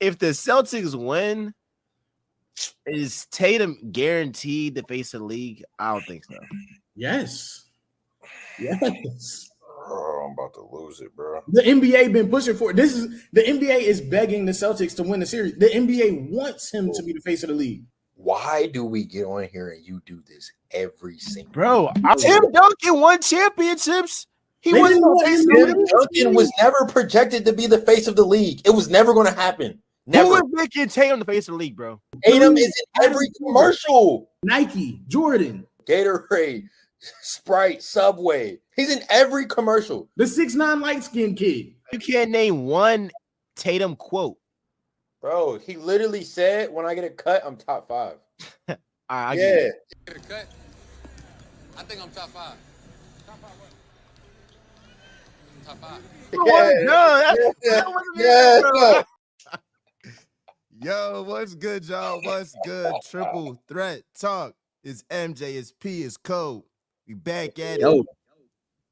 If the Celtics win, is Tatum guaranteed to face the league? I don't think so. Yes. Yes. Oh, I'm about to lose it, bro. The NBA been pushing for it. The NBA is begging the Celtics to win the series. The NBA wants him to be the face of the league. Why do we get on here and you do this every single Bro, Tim Duncan won championships. He wasn't Tim Duncan was never projected to be the face of the league. It was never going to happen. Never. Who was making Tatum the face of the league, bro? Tatum is in every commercial. Nike, Jordan, Gatorade, Sprite, Subway. He's in every commercial. The 6'9" light-skinned kid. You can't name one Tatum quote. Bro, he literally said, when I get a cut, I'm top 5. I get a cut? I think I'm top 5. Top 5 what? Top 5. Yeah. Yo, what's good, y'all? What's good? Triple Threat Talk. It's MJ, it's P, it's Code. We back at it.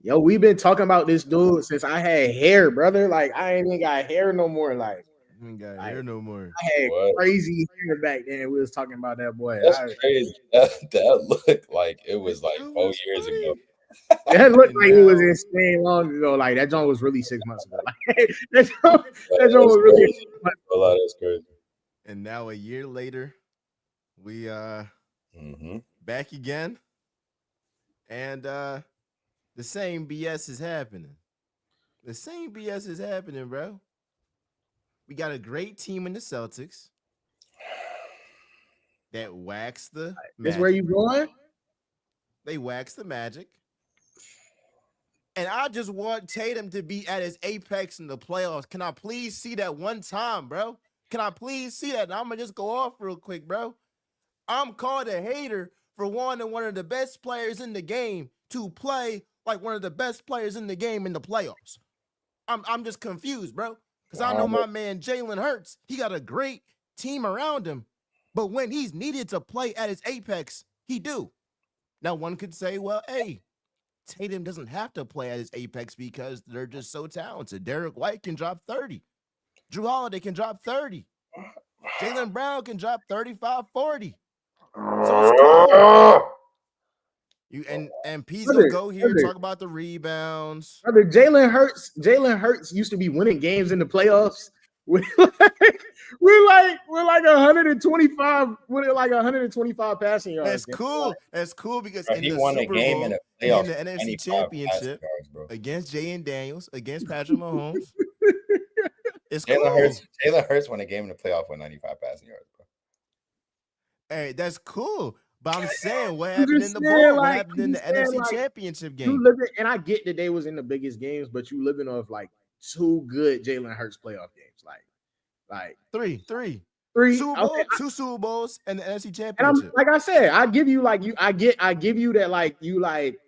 Yo, we've been talking about this dude since I had hair, brother. Like, I ain't even got hair no more. Like, I ain't got hair no more. I had crazy hair back then. We was talking about that boy. That's crazy. That looked like it was like 4 years ago. That looked like it was insane long ago. Like, that joint was really 6 months ago. Like, that joint was really 6 months ago. A lot is crazy. And now a year later, we back again. And the same BS is happening. The same BS is happening, bro. We got a great team in the Celtics that waxed the Magic. Is where you going? They waxed the Magic. And I just want Tatum to be at his apex in the playoffs. Can I please see that one time, bro? Can I please see that? And I'm going to just go off real quick, bro. I'm called a hater for wanting one of the best players in the game to play like one of the best players in the game in the playoffs. I'm just confused, bro. Because I know my man Jalen Hurts, he got a great team around him. But when he's needed to play at his apex, he do. Now, one could say, well, hey, Tatum doesn't have to play at his apex because they're just so talented. Derek White can drop 30. Drew Holiday can drop 30. Jaylen Brown can drop 35, 40. So it's cool. And P's gonna go here and talk about the rebounds. Jalen Hurts used to be winning games in the playoffs. We're like 125. We're like 125 passing yards. That's cool. That's cool because bro, in the Super Bowl, in the NFC Championship against Jay Daniels, against Patrick Mahomes. It's Jalen Hurts won a game in the playoff with 95 passing yards, bro. Hey, that's cool. But I'm saying, what happened in the bowl? What happened in the NFC Championship game? And I get that they was in the biggest games, but you living off like 2 good Jalen Hurts playoff games, like three Super Bowls, okay. 2 Super Bowls, and the NFC Championship. And like I said, I give you I give you that like you like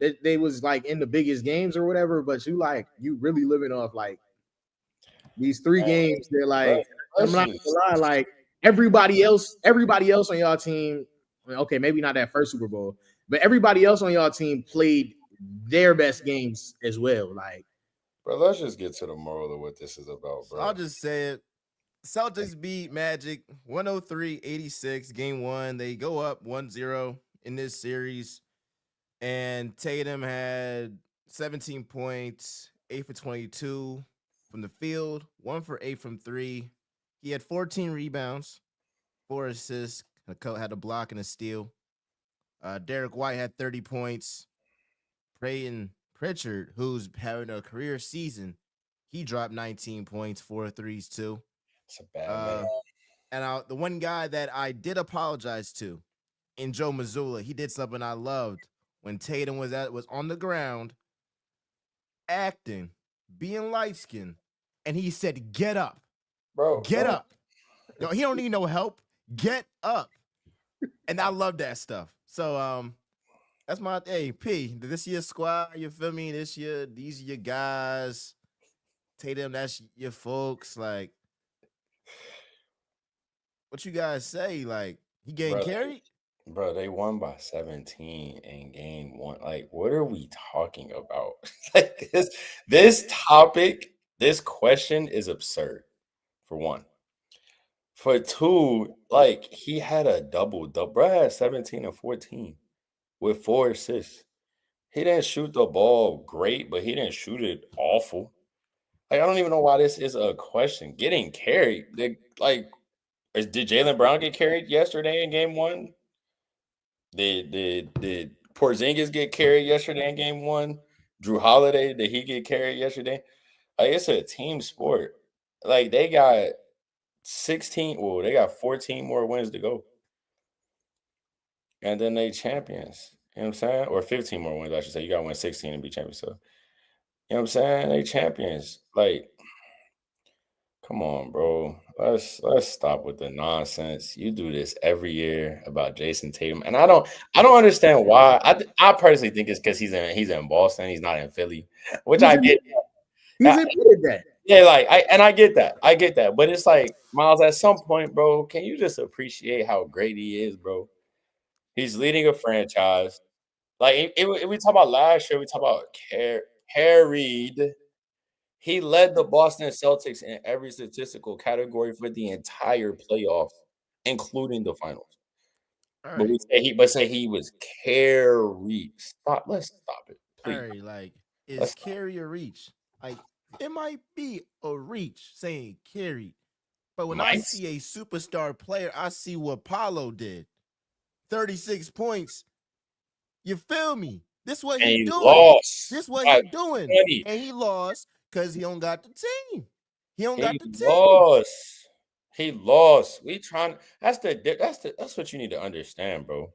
that they was like in the biggest games or whatever, but you really living off like these 3 games. They're like, I'm not gonna lie, like everybody else on y'all team. Okay, maybe not that first Super Bowl, but everybody else on y'all team played their best games as well. Like, bro, let's just get to the moral of what this is about, bro. I'll just say it. Celtics beat Magic 103-86, game 1. They go up 1-0 in this series. And Tatum had 17 points, 8 for 22 from the field, 1 for 8 from 3. He had 14 rebounds, 4 assists, had a block and a steal. Derek White had 30 points. Peyton Pritchard, who's having a career season, he dropped 19 points, 4 threes too. It's a bad man. And the one guy that I did apologize to, in Joe Mazzulla, he did something I loved when Tatum was on the ground, acting, being light-skinned, and he said, "Get up, bro, get up." No, he don't need no help. Get up. And I love that stuff. So that's my P. This year squad, you feel me? These are your guys. Tatum, that's your folks. Like, what you guys say? Like, he getting carried? Bro, they won by 17 in game 1. Like, what are we talking about? Like this topic, this question is absurd, for one. For 2, like, he had a double-double. Bro had 17 and 14 with 4 assists. He didn't shoot the ball great, but he didn't shoot it awful. Like, I don't even know why this is a question. Getting carried. Did Jaylen Brown get carried yesterday in game 1? Did Porzingis get carried yesterday in game 1? Drew Holiday, did he get carried yesterday? Like, it's a team sport. Like, they got 14 more wins to go. And then they champions. You know what I'm saying? Or 15 more wins, I should say. You got to win 16 and be champions. So, you know what I'm saying? They champions. Like, come on, bro. Let's stop with the nonsense. You do this every year about Jason Tatum, and I don't understand why. I personally think it's because he's in Boston. He's not in Philly, which I get. He's admitted that. Yeah, like I get that. But it's like, Miles, at some point, bro, can you just appreciate how great he is, bro? He's leading a franchise. Like, we talk about last year, we talk about carried. He led the Boston Celtics in every statistical category for the entire playoffs, including the finals. All But right. we say he was carried. Let's stop it, All please. right, like, is Let's carry a reach? Like, it might be a reach saying carry, but when I Might. see a superstar player, I see what Paulo did. 36 points. You feel me? This what And he he doing. lost. This what by he doing. 20. And he lost because he don't got the team. He don't got He the team. lost. He lost. That's what you need to understand, bro.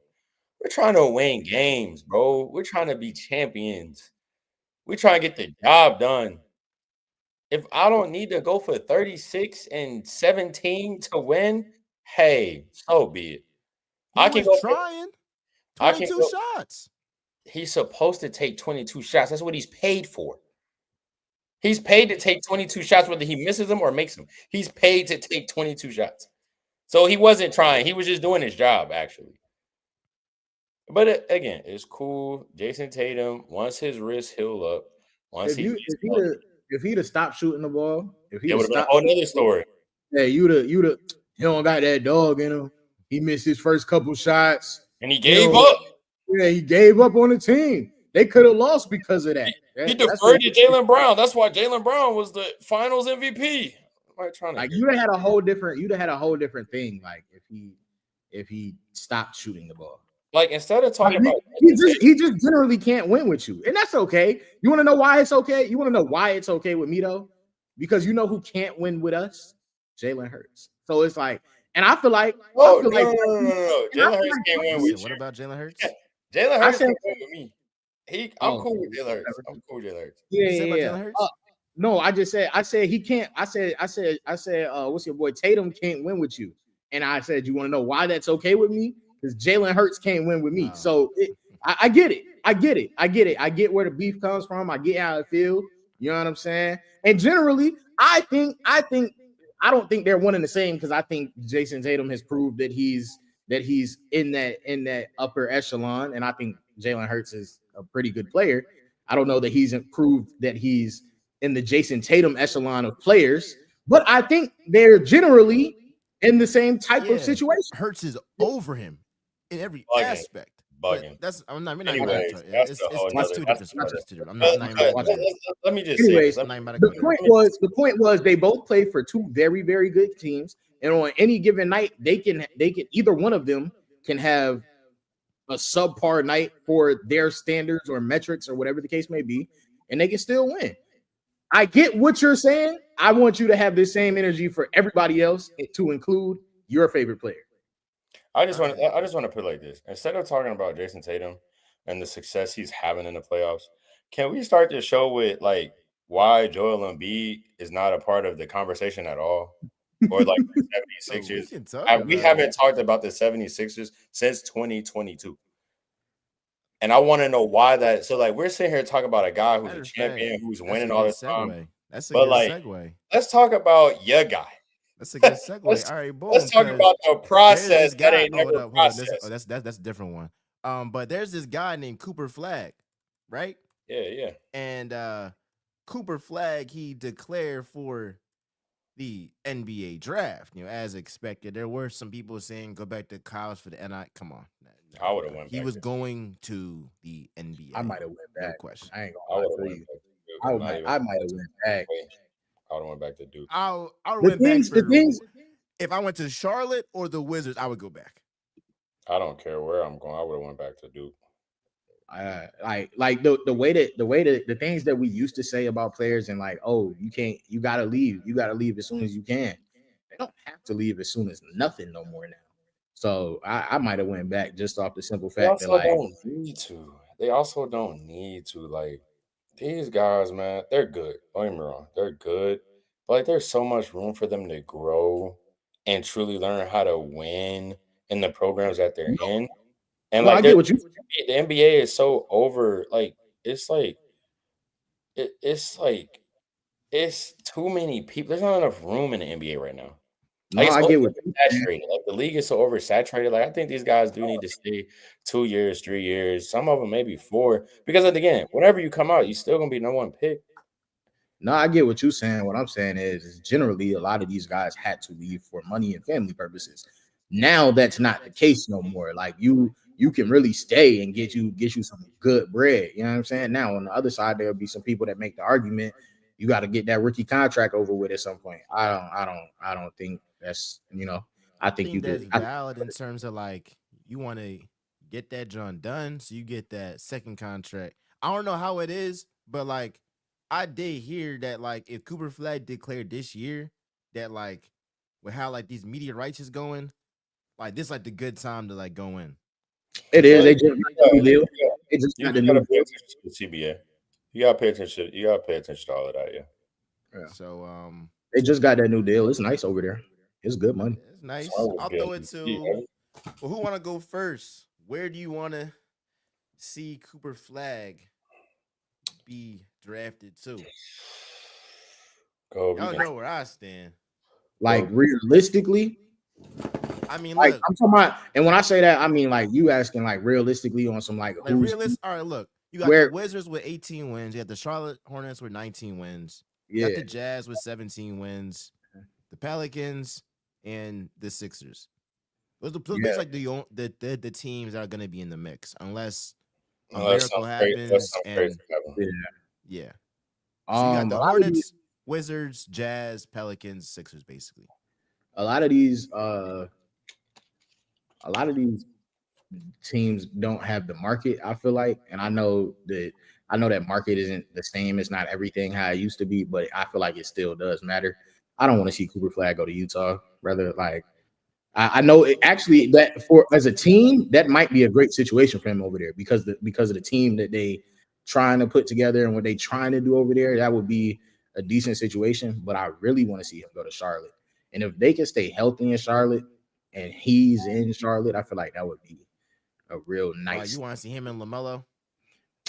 We're trying to win games, bro. We're trying to be champions. We're trying to get the job done. If I don't need to go for 36 and 17 to win, hey, so be it. He I can was go. trying I can 22 go. shots. He's supposed to take 22 shots. That's what he's paid for. He's paid to take 22 shots, whether he misses them or makes them. He's paid to take 22 shots. So he wasn't trying. He was just doing his job, actually. But again, it's cool. Jason Tatum, once his wrist heal up, once If he'd have stopped shooting the ball, if he'd it have would have been a stopped, whole nother story. yeah, he don't got that dog in him. He missed his first couple shots. And he gave up. Yeah, he gave up on the team. They could have lost because of that. He deferred to Jaylen Brown. That's why Jaylen Brown was the Finals MVP. You'd have had a whole different thing. Like if he stopped shooting the ball. Like, instead of talking about he just generally can't win with you, and that's okay. You want to know why it's okay? You want to know why it's okay with me though? Because you know who can't win with us? Jalen Hurts. So it's like, and I feel like, no. Jalen Hurts can't win with you. What about Jalen Hurts? Jalen Hurts can't win with me. I'm cool with Jalen Hurts. I'm cool with Jalen Hurts. Yeah. No, I said he can't. I said, what's your boy Tatum can't win with you, and I said, you want to know why that's okay with me? Because Jalen Hurts can't win with me. So I get it. I get where the beef comes from. I get how it feels. You know what I'm saying? And generally, I don't think they're one and the same, because I think Jason Tatum has proved that he's in that upper echelon, and I think Jalen Hurts is a pretty good player. I don't know that he's proved that he's in the Jason Tatum echelon of players, but I think they're generally in the same type of situation. Hurts is over him in every aspect. Bugging. It's two different. Let me just say this. The point was they both play for two very, very good teams, and on any given night, they can either one of them can have a subpar night for their standards or metrics or whatever the case may be, and they can still win. I get what you're saying. I want you to have the same energy for everybody else, to include your favorite player. I just want to put it like this. Instead of talking about Jason Tatum and the success he's having in the playoffs, can we start the show with like why Joel Embiid is not a part of the conversation at all? Or like the 76ers. We haven't talked about the 76ers since 2022. And I want to know why that. So, like, we're sitting here talking about a guy who's a champion, who's winning all the time. That's a good segue. Let's talk about your guy. That's a good segue. All right, boom. Let's talk about the process that ain't never processed. That's a different one. But there's this guy named Cooper Flagg, right? Yeah. And Cooper Flagg, he declared for the NBA draft. As expected, there were some people saying go back to college for the NI. Come on, I would have went he back. was going to the NBA. I might have went No back. question. I ain't I gonna lie would have to went you. back to Duke. I'm not even. I might have went back. I would have went back to Duke. I The went back things, for the things. if I went to Charlotte or the Wizards, I would go back. I don't care where I'm going. I would have went back to Duke. Like the way that the things that we used to say about players and like, oh, you gotta leave as soon as you can. They don't have to leave as soon as nothing no more now. So I might have went back just off the simple They fact that also like, don't need to. They also don't need to. Like these guys, man, they're good. Don't get me wrong, they're good. But like, there's so much room for them to grow and truly learn how to win in the programs that they're in. And no, I like, get what you. the NBA is so over. Like, it's like it's like it's too many people. There's not enough room in the NBA right now. No, Like, it's I get what you. oversaturated. Like, the league is so oversaturated. Like, I think these guys do need to stay 2 years, 3 years. Some of them maybe 4. Because again, whenever you come out, you still gonna be number 1 pick. No, I get what you're saying. What I'm saying is generally a lot of these guys had to leave for money and family purposes. Now that's not the case no more. Like you can really stay and get you some good bread. You know what I'm saying? Now on the other side, there'll be some people that make the argument you got to get that rookie contract over with at some point. I don't think that's I think you that's could. valid in terms of like you want to get that John done, so you get that second contract. I don't know how it is, but like I did hear that like if Cooper Flagg declared this year that like with how like these media rights is going, like this like the good time to like go in. It is. They just got the new deal. They just You got the gotta new pay deal. attention to the CBA. You gotta pay attention. You gotta pay attention to all of that. Yeah. Yeah. So They just got that new deal. It's nice over there. It's good money. it's nice. So I would I'll be throw on it DC, to right? well, who want to go first? Where do you want to see Cooper Flagg be drafted to? Go. Y'all know where I stand. Like realistically, I mean, like look, I'm talking about, and when I say that, I mean like you asking like realistically on some like who's realist. All right, look, you got where the Wizards with 18 wins. You got the Charlotte Hornets with 19 wins. You yeah got the Jazz with 17 wins. The Pelicans and the Sixers. Those Yeah. basically like the teams that are going to be in the mix, unless a Unless miracle something crazy- happens. unless something And crazy happens. yeah, so you got the a lot of these- Hornets, Wizards, Jazz, Pelicans, Sixers, basically. a lot of these teams don't have the market, I feel like, and I know that market isn't the same. It's not everything how it used to be, but I feel like it still does matter. I don't want to see Cooper Flagg go to Utah. Rather, like I know it actually that for as a team that might be a great situation for him over there because of the team that they trying to put together and what they trying to do over there. That would be a decent situation. But I really want to see him go to Charlotte, and if they can stay healthy in Charlotte and he's in Charlotte, I feel like that would be a real nice. You want to see him and LaMelo?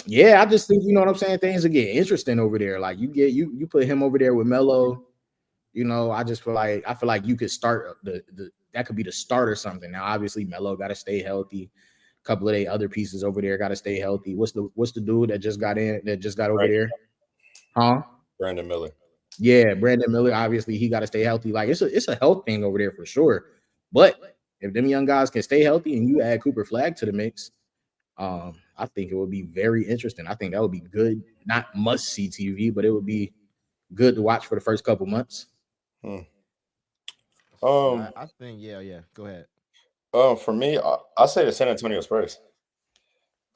Yeah, I just think you know what I'm saying. Things will get interesting over there. Like you put him over there with Melo. I just feel like you could start that could be the start or something. Now, obviously, Melo got to stay healthy. A couple of the other pieces over there got to stay healthy. What's the dude that just got over there? Huh? Brandon Miller. Yeah, Brandon Miller. Obviously, he got to stay healthy. Like it's a health thing over there for sure. But if them young guys can stay healthy and you add Cooper Flagg to the mix, I think it would be very interesting. I think that would be good. Not must see TV, but it would be good to watch for the first couple months. I think yeah. Go ahead. For me, I say the San Antonio Spurs.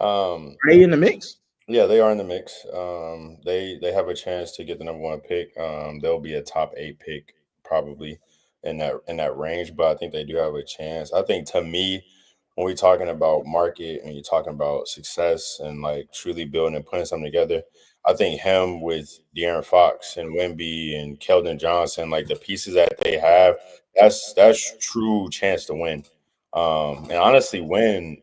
Are they in the mix? Yeah, they are in the mix. They have a chance to get the number 1 pick. They'll be a top 8 pick probably in that range, but I think they do have a chance. I think to me, when we're talking about market and you're talking about success and like truly building and putting something together, I think him with De'Aaron Fox and Wemby and Keldon Johnson, like the pieces that they have, that's true chance to win. And honestly, win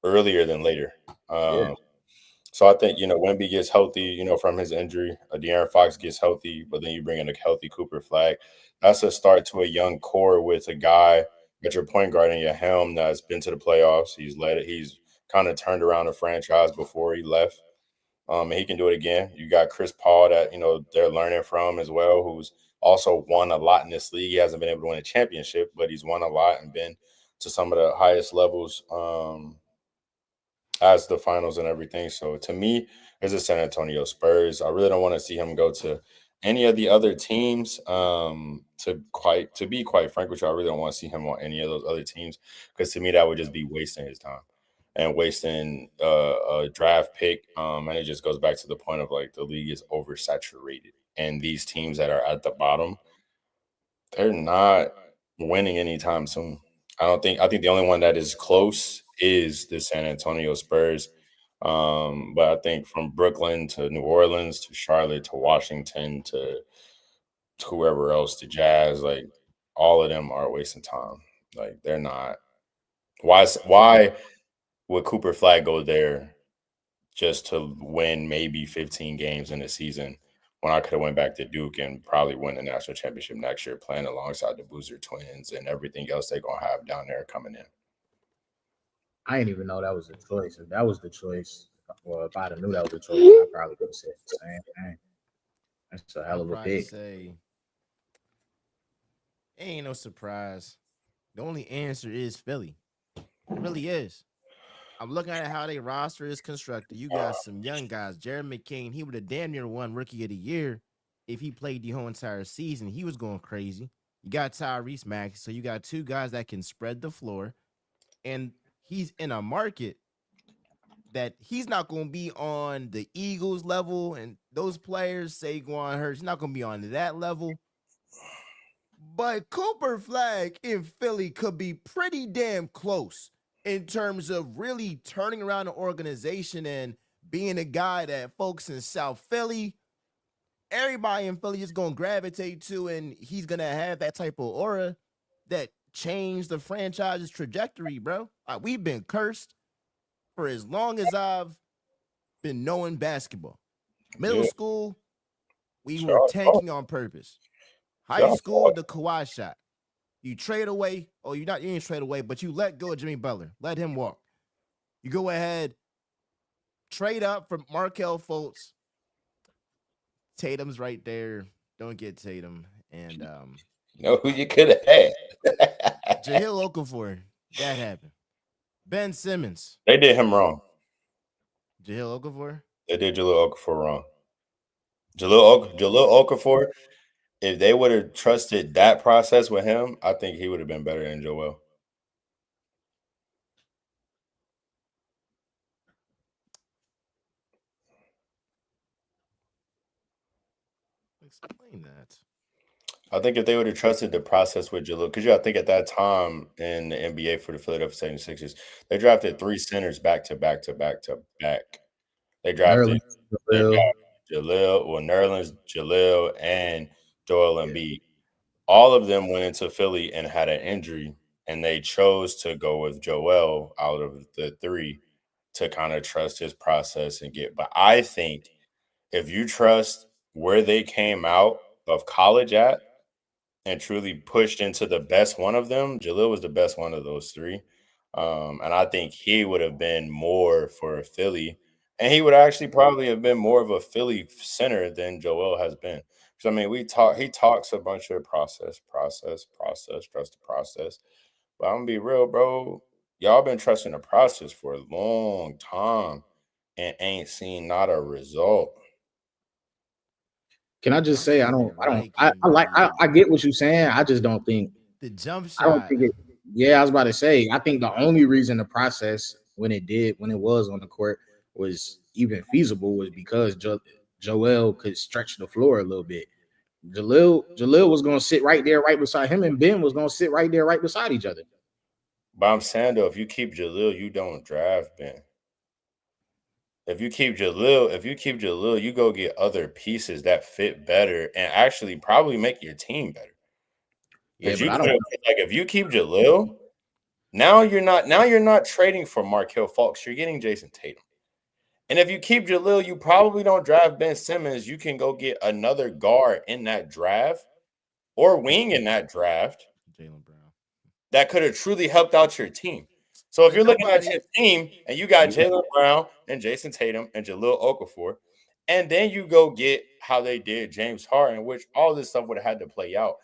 earlier than later. So I think, Wemby gets healthy, from his injury. De'Aaron Fox gets healthy, but then you bring in a healthy Cooper Flagg. That's a start to a young core with a guy at your point guard in your helm that's been to the playoffs. He's kind of turned around the franchise before he left. And he can do it again. You got Chris Paul that, they're learning from as well, who's also won a lot in this league. He hasn't been able to win a championship, but he's won a lot and been to some of the highest levels as the finals and everything. So to me, it's the San Antonio Spurs. I really don't want to see him go to any of the other teams. To be quite frank with you, I really don't want to see him on any of those other teams because to me that would just be wasting his time and wasting a draft pick. And it just goes back to the point of like the league is oversaturated, and these teams that are at the bottom, they're not winning anytime soon. I think the only one that is close is the San Antonio Spurs. But I think from Brooklyn to New Orleans to Charlotte to Washington to whoever else, the Jazz, like all of them are wasting time. Like they're not. Why would Cooper Flagg go there just to win maybe 15 games in a season when I could have went back to Duke and probably win the national championship next year, playing alongside the Boozer twins and everything else they're gonna have down there coming in. I didn't even know that was a choice. If that was the choice, well, if I'd have knew that was a choice, I probably would have said the same thing. That's a hell of a pick. Say, ain't no surprise. The only answer is Philly. It really is. I'm looking at how their roster is constructed. You got some young guys. Jared McCain, he would have damn near won Rookie of the Year if he played the whole entire season. He was going crazy. You got Tyrese Maxey, so you got two guys that can spread the floor. And he's in a market that he's not going to be on the Eagles level, and those players, Saquon Hurts, he's not going to be on that level. But Cooper Flagg in Philly could be pretty damn close in terms of really turning around the organization and being a guy that folks in South Philly, everybody in Philly is going to gravitate to, and he's going to have that type of aura that changed the franchise's trajectory, bro. We've been cursed for as long as I've been knowing basketball. Middle school, we were tanking on purpose. High school, the Kawhi shot. You trade away, or you didn't trade away, but you let go of Jimmy Butler. Let him walk. You go ahead, trade up for Markelle Fultz. Tatum's right there. Don't get Tatum. And know who you could have had. Jahlil Okafor. That happened. Ben Simmons. They did him wrong. Jahlil Okafor? They did Jahlil Okafor wrong. Jahlil Okafor, if they would have trusted that process with him, I think he would have been better than Joel. Explain that. I think if they would have trusted the process with Jahlil, because I think at that time in the NBA for the Philadelphia 76ers, they drafted 3 centers back to back to back to back. They drafted Jahlil, Nerlens, Jahlil, and Joel Embiid. All of them went into Philly and had an injury, and they chose to go with Joel out of the 3 to kind of trust his process and get. But I think if you trust where they came out of college at and truly pushed into the best one of them, Jahlil was the best one of those 3. And I think he would have been more for Philly. And he would actually probably have been more of a Philly center than Joel has been. So, I mean, he talks a bunch of process, trust the process. But I'm going to be real, bro. Y'all been trusting the process for a long time and ain't seen not a result. Can I just say I get what you're saying. I just don't think the jump shot. I don't think it. Yeah, I was about to say. I think the only reason the process when it was on the court was even feasible was because Joel could stretch the floor a little bit. Jahlil was going to sit right there, right beside him, and Ben was going to sit right there, right beside each other. But I'm saying though, if you keep Jahlil, you don't draft Ben. If you keep Jahlil, you go get other pieces that fit better and actually probably make your team better. Yeah, but if you keep Jahlil, now you're not trading for Markelle Fultz. You're getting Jason Tatum. And if you keep Jahlil, you probably don't draft Ben Simmons. You can go get another guard in that draft or wing in that draft. Jaylen Brown. That could have truly helped out your team. So if you're looking at your team and you got Jaylen Brown and Jason Tatum and Jahlil Okafor, And then you go get how they did James Harden, which all this stuff would have had to play out.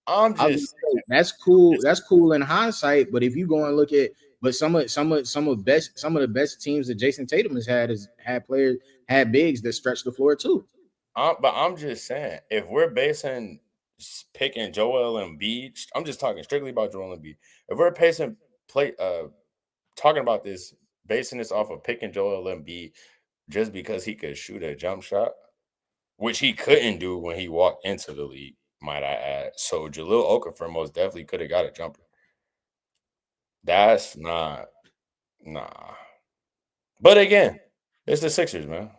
I'm I was just gonna say, that's cool. That's cool in hindsight. But if you go and look at, but some of the best teams that Jason Tatum has had bigs that stretch the floor too. but I'm just saying, if we're picking Joel Embiid, I'm just talking strictly about Joel Embiid. If we're talking about this, basing this off of picking Joel Embiid just because he could shoot a jump shot, which he couldn't do when he walked into the league, might I add. So Jahlil Okafor most definitely could have got a jumper. That's nah. But again, it's the Sixers, man.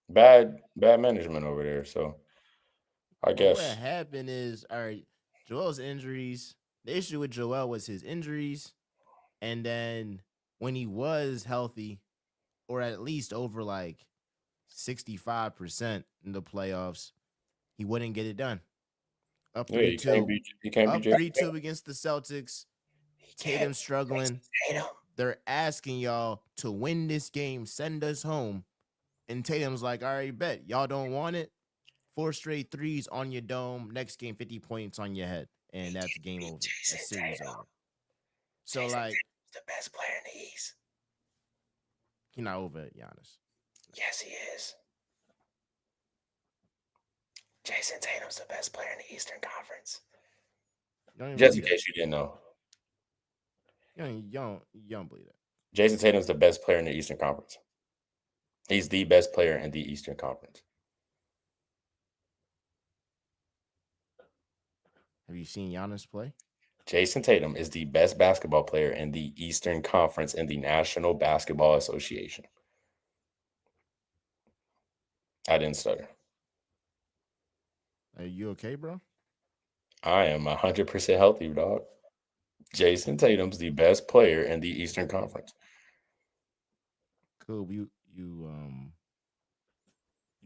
Bad management over there. So I What guess happened is, all right, Joel's injuries. The issue with Joel was his injuries. And then when he was healthy, or at least over like 65% in the playoffs, he wouldn't get it done. Up yeah, you 3-2. can't Up be Jason 3-2 against the Celtics. Tatum struggling. Tatum. They're asking y'all to win this game, send us home. And Tatum's like, all right, bet. Y'all don't want it. 4 straight threes on your dome. Next game, 50 points on your head. And that's game over. That's series over. So, Jason like, Tatum's the best player in the East. he's not over at Giannis. Yes, he is. Jason Tatum's the best player in the Eastern Conference. Just in case you didn't know. You don't believe that. Jason Tatum's the best player in the Eastern Conference. He's the best player in the Eastern Conference. Have you seen Giannis play? Jason Tatum is the best basketball player in the Eastern Conference in the National Basketball Association. I didn't stutter. Are you okay, bro? I am 100% healthy, dog. Jason Tatum's the best player in the Eastern Conference. Cool. You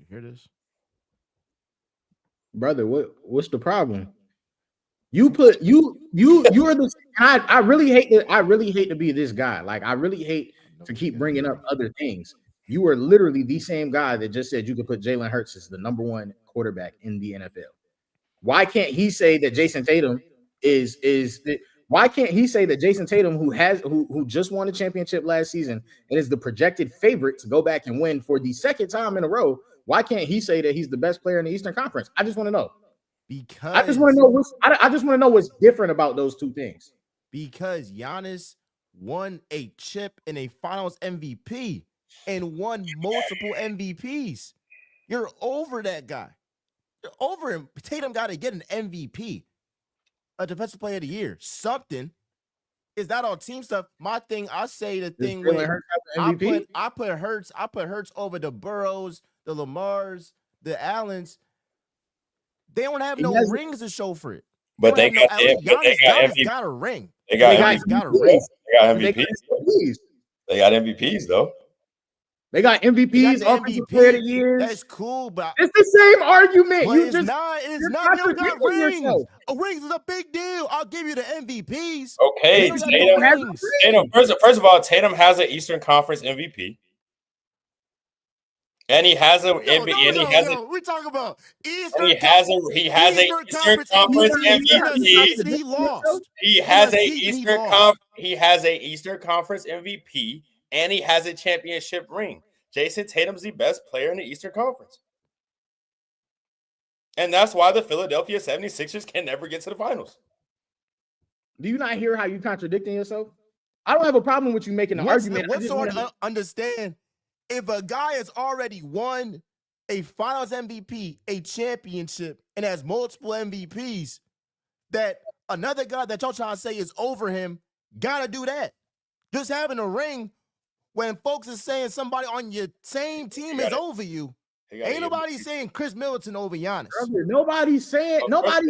hear this? Brother, what's the problem? You're the I really hate to be this guy. Like, I really hate to keep bringing up other things. You are literally the same guy that just said you could put Jalen Hurts as the number 1 quarterback in the NFL. Why can't he say that Jason Tatum why can't he say that Jason Tatum, who just won a championship last season and is the projected favorite to go back and win for the second time in a row, why can't he say that he's the best player in the Eastern Conference? I just want to know. Because I just want to know what's different about those two things. Because Giannis won a chip in a Finals MVP and won multiple MVPs. You're over that guy. You're over him. Tatum got to get an MVP, a Defensive Player of the Year, something. Is that all team stuff? My thing, I say the thing with I put Hurts over the Burrows, the Lamars, the Allens. They don't have no rings to show for it. But they got Giannis got a ring. They got MVPs. They got MVPs though. They got MVPs, Offensive Player of the Year. That's cool, but it's the same argument. But it's not. It's not. You don't got rings. Yourself. Rings is a big deal. I'll give you the MVPs. Okay, Tatum. First of all, Tatum has an Eastern Conference MVP. And he has a we're talking about Eastern. He has a Eastern Conference MVP. He lost. He has a Eastern Conference MVP, and he has a championship ring. Jason Tatum's the best player in the Eastern Conference. And that's why the Philadelphia 76ers can never get to the finals. Do you not hear how you contradicting yourself? I don't have a problem with you making an argument. What's hard to understand? If a guy has already won a Finals MVP, a championship, and has multiple MVPs, that another guy that y'all trying to say is over him, gotta do that. Just having a ring when folks is saying somebody on your same team is over you. Ain't nobody saying Chris Middleton over Giannis. Nobody's saying nobody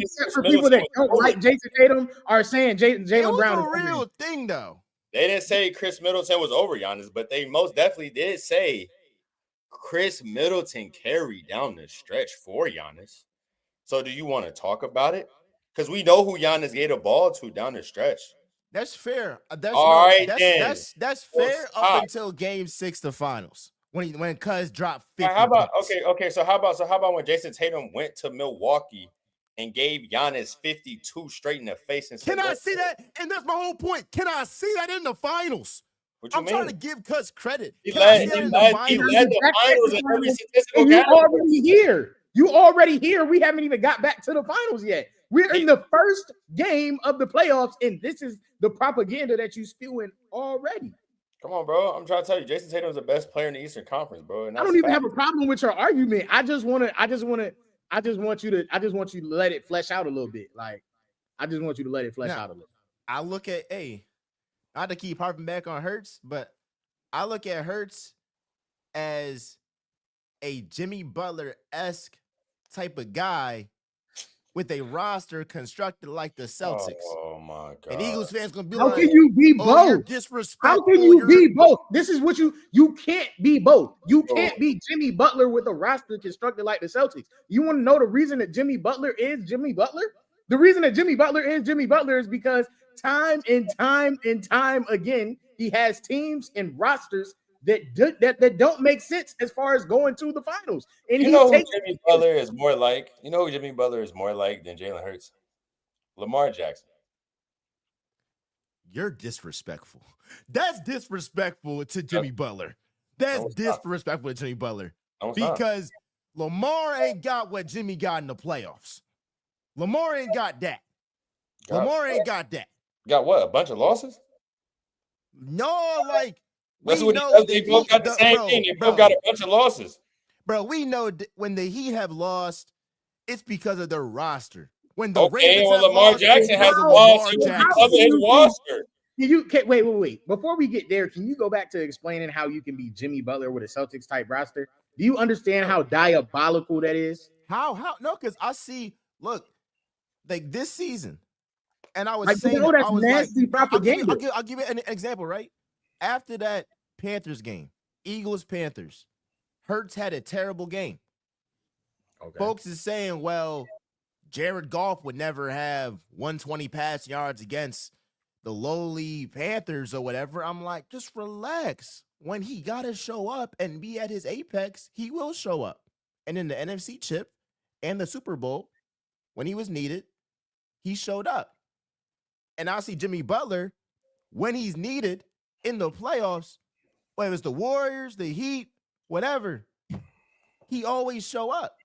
except for people that don't like Jason Tatum are saying Jaylen Brown. It was a real thing though. They didn't say Chris Middleton was over Giannis, but they most definitely did say Chris Middleton carried down the stretch for Giannis. So do you want to talk about it? Because we know who Giannis gave the ball to down the stretch. That's fair. That's fair up until Game 6, the finals. when Cuz dropped 50 How about points. okay? So how about when Jason Tatum went to Milwaukee and gave Giannis 52 straight in the face and said, Can I see that? And that's my whole point. Can I see that in the finals? What you I'm mean? trying to give Cuz credit. He Can I see led that in the the finals? finals in every statistical And you category. already here. You already here. We haven't even got back to the finals yet. We're in the first game of the playoffs, and this is the propaganda that you spewing already. Come on, bro. I'm trying to tell you, Jason Tatum is the best player in the Eastern Conference, bro. And I don't even have a problem with your argument. I just want you to let it flesh out a little bit. Like, I just want you to let it flesh out a little. I look at not to keep harping back on Hurts, but I look at Hurts as a Jimmy Butler-esque type of guy with a roster constructed like the Celtics. Oh my god! And Eagles fans gonna be How like, can you be both? You're disrespectful. How can you be both? This is what you can't be both. You can't be Jimmy Butler with a roster constructed like the Celtics. You want to know the reason that Jimmy Butler is Jimmy Butler? The reason that Jimmy Butler is because time and time again, he has teams and rosters that don't make sense as far as going to the finals. And you know who Jimmy Butler is more like? You know who Jimmy Butler is more like than Jalen Hurts? Lamar Jackson. You're disrespectful. That's disrespectful to Jimmy Butler. That's disrespectful to Jimmy Butler. Because Lamar ain't got what Jimmy got in the playoffs. Lamar ain't got that. Lamar ain't got that. Got what? A bunch of losses? No, like that's what they both got the same thing. They both got a bunch of losses. Bro, we know when the Heat have lost, it's because of their roster. When the Ravens have Lamar lost, Jackson has lost because of his roster. Wait. Before we get there, can you go back to explaining how you can be Jimmy Butler with a Celtics type roster? Do you understand how diabolical that is? How? No, because I see. Look, like this season, and I was like, saying, that's nasty propaganda. I'll give you an example. Right after that Panthers game, Eagles-Panthers, Hurts had a terrible game. Okay. Folks is saying, well, Jared Goff would never have 120 passing yards against the lowly Panthers or whatever. I'm like, just relax. When he got to show up and be at his apex, he will show up. And in the NFC chip and the Super Bowl, when he was needed, he showed up. And I see Jimmy Butler, when he's needed in the playoffs, whether it's the Warriors, the Heat, whatever, he always show up.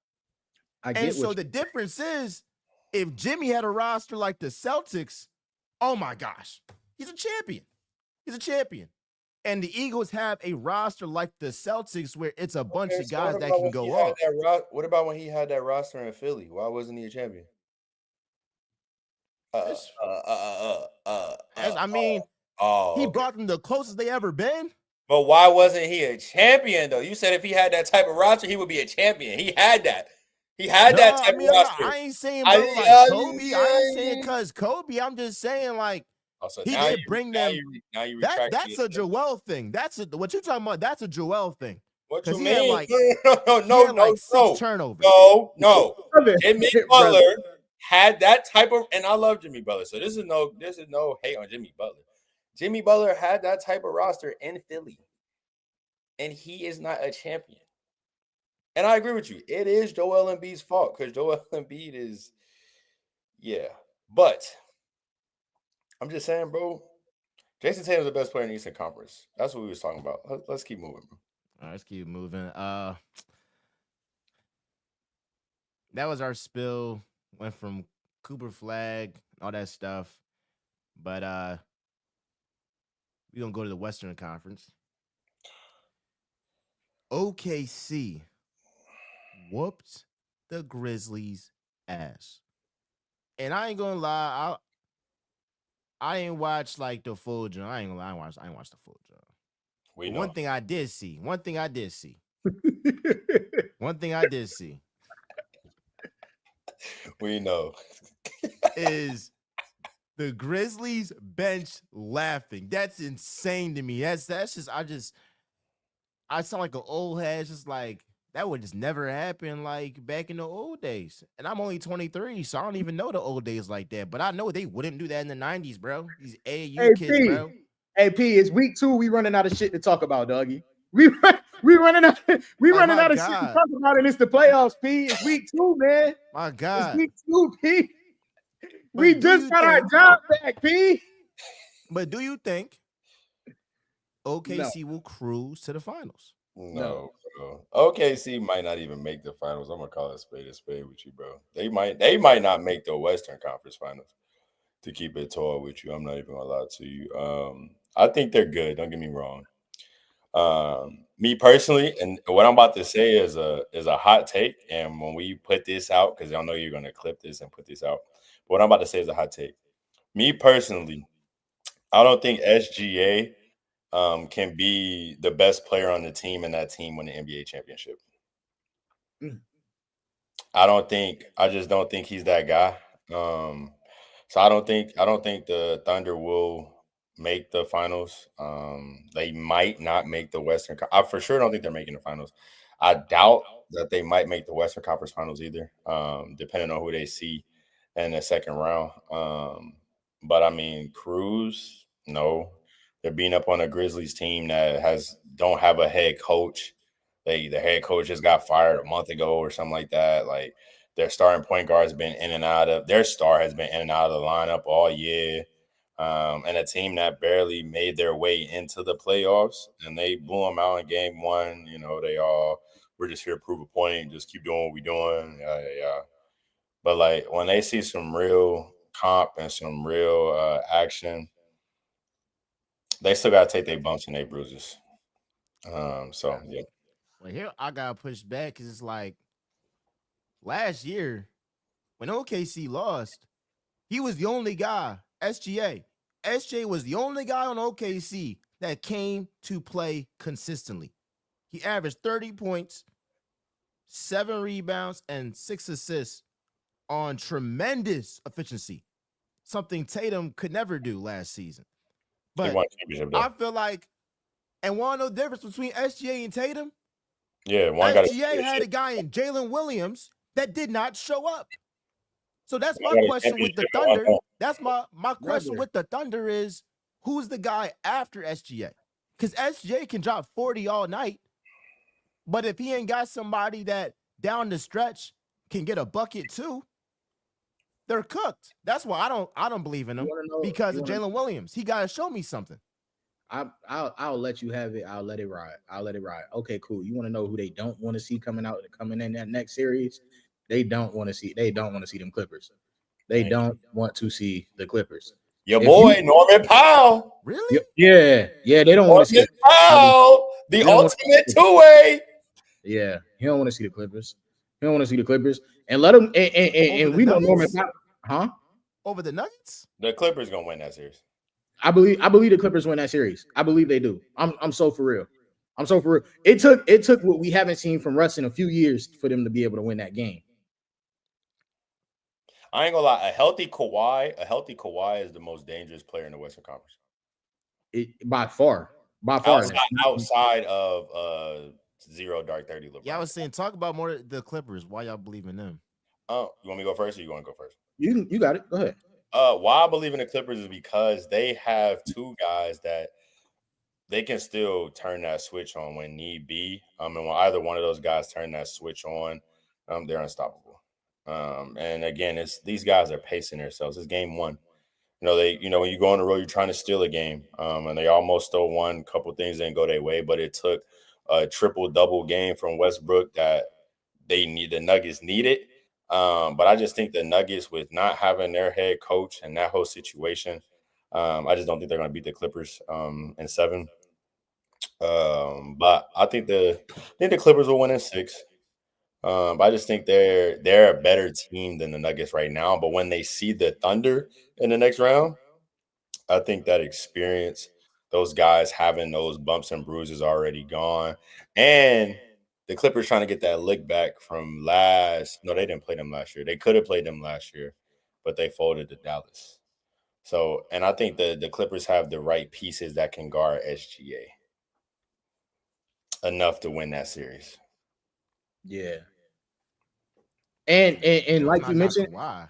And so the difference is, if Jimmy had a roster like the Celtics, oh my gosh, he's a champion. He's a champion. And the Eagles have a roster like the Celtics where it's a bunch of guys that can go off. What about when he had that roster in Philly? Why wasn't he a champion? He brought them the closest they ever been. But why wasn't he a champion, though? You said if he had that type of roster, he would be a champion. He had that. He had that type of roster. I ain't saying bro, like Kobe. I ain't saying because Kobe. I'm just saying like he did bring them. That's a Joel thing. What you talking about? That's a Joel thing. What you mean? No, 6 turnovers. No. Jimmy Butler had that type of, and I love Jimmy Butler. So this is no hate on Jimmy Butler. Jimmy Butler had that type of roster in Philly, and he is not a champion. And I agree with you. It is Joel Embiid's fault because Joel Embiid is, But I'm just saying, bro, Jason Tatum is the best player in the Eastern Conference. That's what we was talking about. Let's keep moving, bro. All right, let's keep moving. That was our spill. Went from Cooper Flagg, all that stuff. But we're going to go to the Western Conference. OKC whooped the Grizzlies' ass. And I ain't going to lie, I ain't watched like the full joint. I ain't gonna lie, I ain't watched the full joint. One thing I did see. We know. Is the Grizzlies bench laughing. That's insane to me. That's just I sound like an old head. It's just like that would just never happen like back in the old days. And I'm only 23, so I don't even know the old days like that. But I know they wouldn't do that in the 90s, bro. These AAU kids, bro. Hey, P, it's week 2. We running out of shit to talk about, doggy. We running out. We Oh, running my out of shit to God. talk about, and it's the playoffs. P. It's week 2, man. My It's God. week 2, P. But We do just you got our think- job back, P. But do you think No. OKC will cruise to the finals? No, bro. OKC might not even make the finals. I'm gonna call it a spade with you, bro. They might not make the Western Conference Finals. To keep it tall with you, I'm not even gonna lie to you. I think they're good. Don't get me wrong. Me personally, and what I'm about to say is a hot take. And when we put this out, because I know you're gonna clip this and put this out, but what I'm about to say is a hot take. Me personally, I don't think SGA can be the best player on the team and that team win the NBA championship. I just don't think he's that guy. So I don't think the Thunder will make the finals. They might not make the Western. I for sure don't think they're making the finals. I doubt that they might make the Western Conference Finals either, depending on who they see in the second round. But I mean, Cruz, no, they're beating up on a Grizzlies team that don't have a head coach. The head coach just got fired a month ago or something like that. Like their starting point guard has been in and out of their star has been in and out of the lineup all year. And a team that barely made their way into the playoffs, and they blew them out in game 1. You know, we're just here to prove a point, just keep doing what we're doing. Yeah. But like when they see some real comp and some real action, they still got to take their bumps and their bruises. So yeah. Well, here I got to push back because it's like last year when OKC lost, he was the only guy, SGA. SJ was the only guy on OKC that came to play consistently. He averaged 30 points, 7 rebounds, and 6 assists on tremendous efficiency, something Tatum could never do last season. He But won championship, though. I feel like, and want to know the difference between SGA and Tatum? Yeah, one got SGA had a guy in Jalen Williams that did not show up. So that's my One got a question with the championship and one Thunder. don't. That's my question Never. with the Thunder is who's the guy after SGA? Because SGA can drop 40 all night, but if he ain't got somebody that down the stretch can get a bucket too, they're cooked. That's why I don't believe in them because of Jalen Williams. He got to show me something. I'll let you have it. I'll let it ride. Okay, cool. You want to know who they don't want to see coming in that next series? They don't want to see them Clippers. They don't want to see the Clippers. Your boy Norman Powell. Really? Yeah. They don't want to see Powell, the ultimate two-way. Yeah, he don't want to see the Clippers. And let him and we know Norman Powell. Huh? Over the Nuggets? The Clippers gonna win that series. I believe the Clippers win that series. I believe they do. I'm so for real. It took what we haven't seen from Russ in a few years for them to be able to win that game. I ain't gonna lie. A healthy Kawhi is the most dangerous player in the Western Conference. By far. Outside of Zero Dark 30 LeBron. Yeah, I was saying talk about more the Clippers. Why y'all believe in them? Oh, you want me to go first or you want to go first? You got it. Go ahead. Why I believe in the Clippers is because they have two guys that they can still turn that switch on when need be. And when either one of those guys turn that switch on, they're unstoppable. And again, these guys are pacing themselves. It's game 1. When you go on the road, you're trying to steal a game. And they almost stole one. Couple things didn't go their way, but it took a triple-double game from Westbrook that the Nuggets needed. But I just think the Nuggets, with not having their head coach and that whole situation, I just don't think they're going to beat the Clippers in 7. But I think the Clippers will win in 6. But I just think they're a better team than the Nuggets right now. But when they see the Thunder in the next round, I think that experience, those guys having those bumps and bruises already gone, and the Clippers trying to get that lick back from last. No, they didn't play them last year. They could have played them last year, but they folded to Dallas. So, and I think the Clippers have the right pieces that can guard SGA enough to win that series. Yeah. And like you mentioned, Kawhi.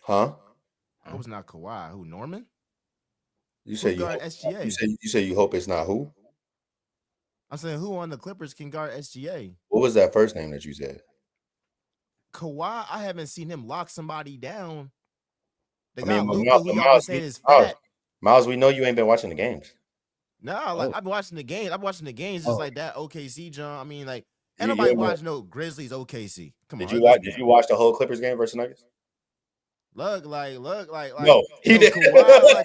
Huh? It was not Kawhi. Who, Norman? You say SGA. You say you hope it's not who? I'm saying who on the Clippers can guard SGA? What was that first name that you said? Kawhi, I haven't seen him lock somebody down. They I got mean, Luca, who y'all been saying is fat. Miles, we know you ain't been watching the games. Nah, like I've been watching the game. I'm watching the games just like that OKC, John. I mean, like You- anybody you- watch no Grizzlies OKC. Come on, Did you let's watch? be Did you watch the whole Clippers game versus Nuggets? look like No, he so did. Kawhi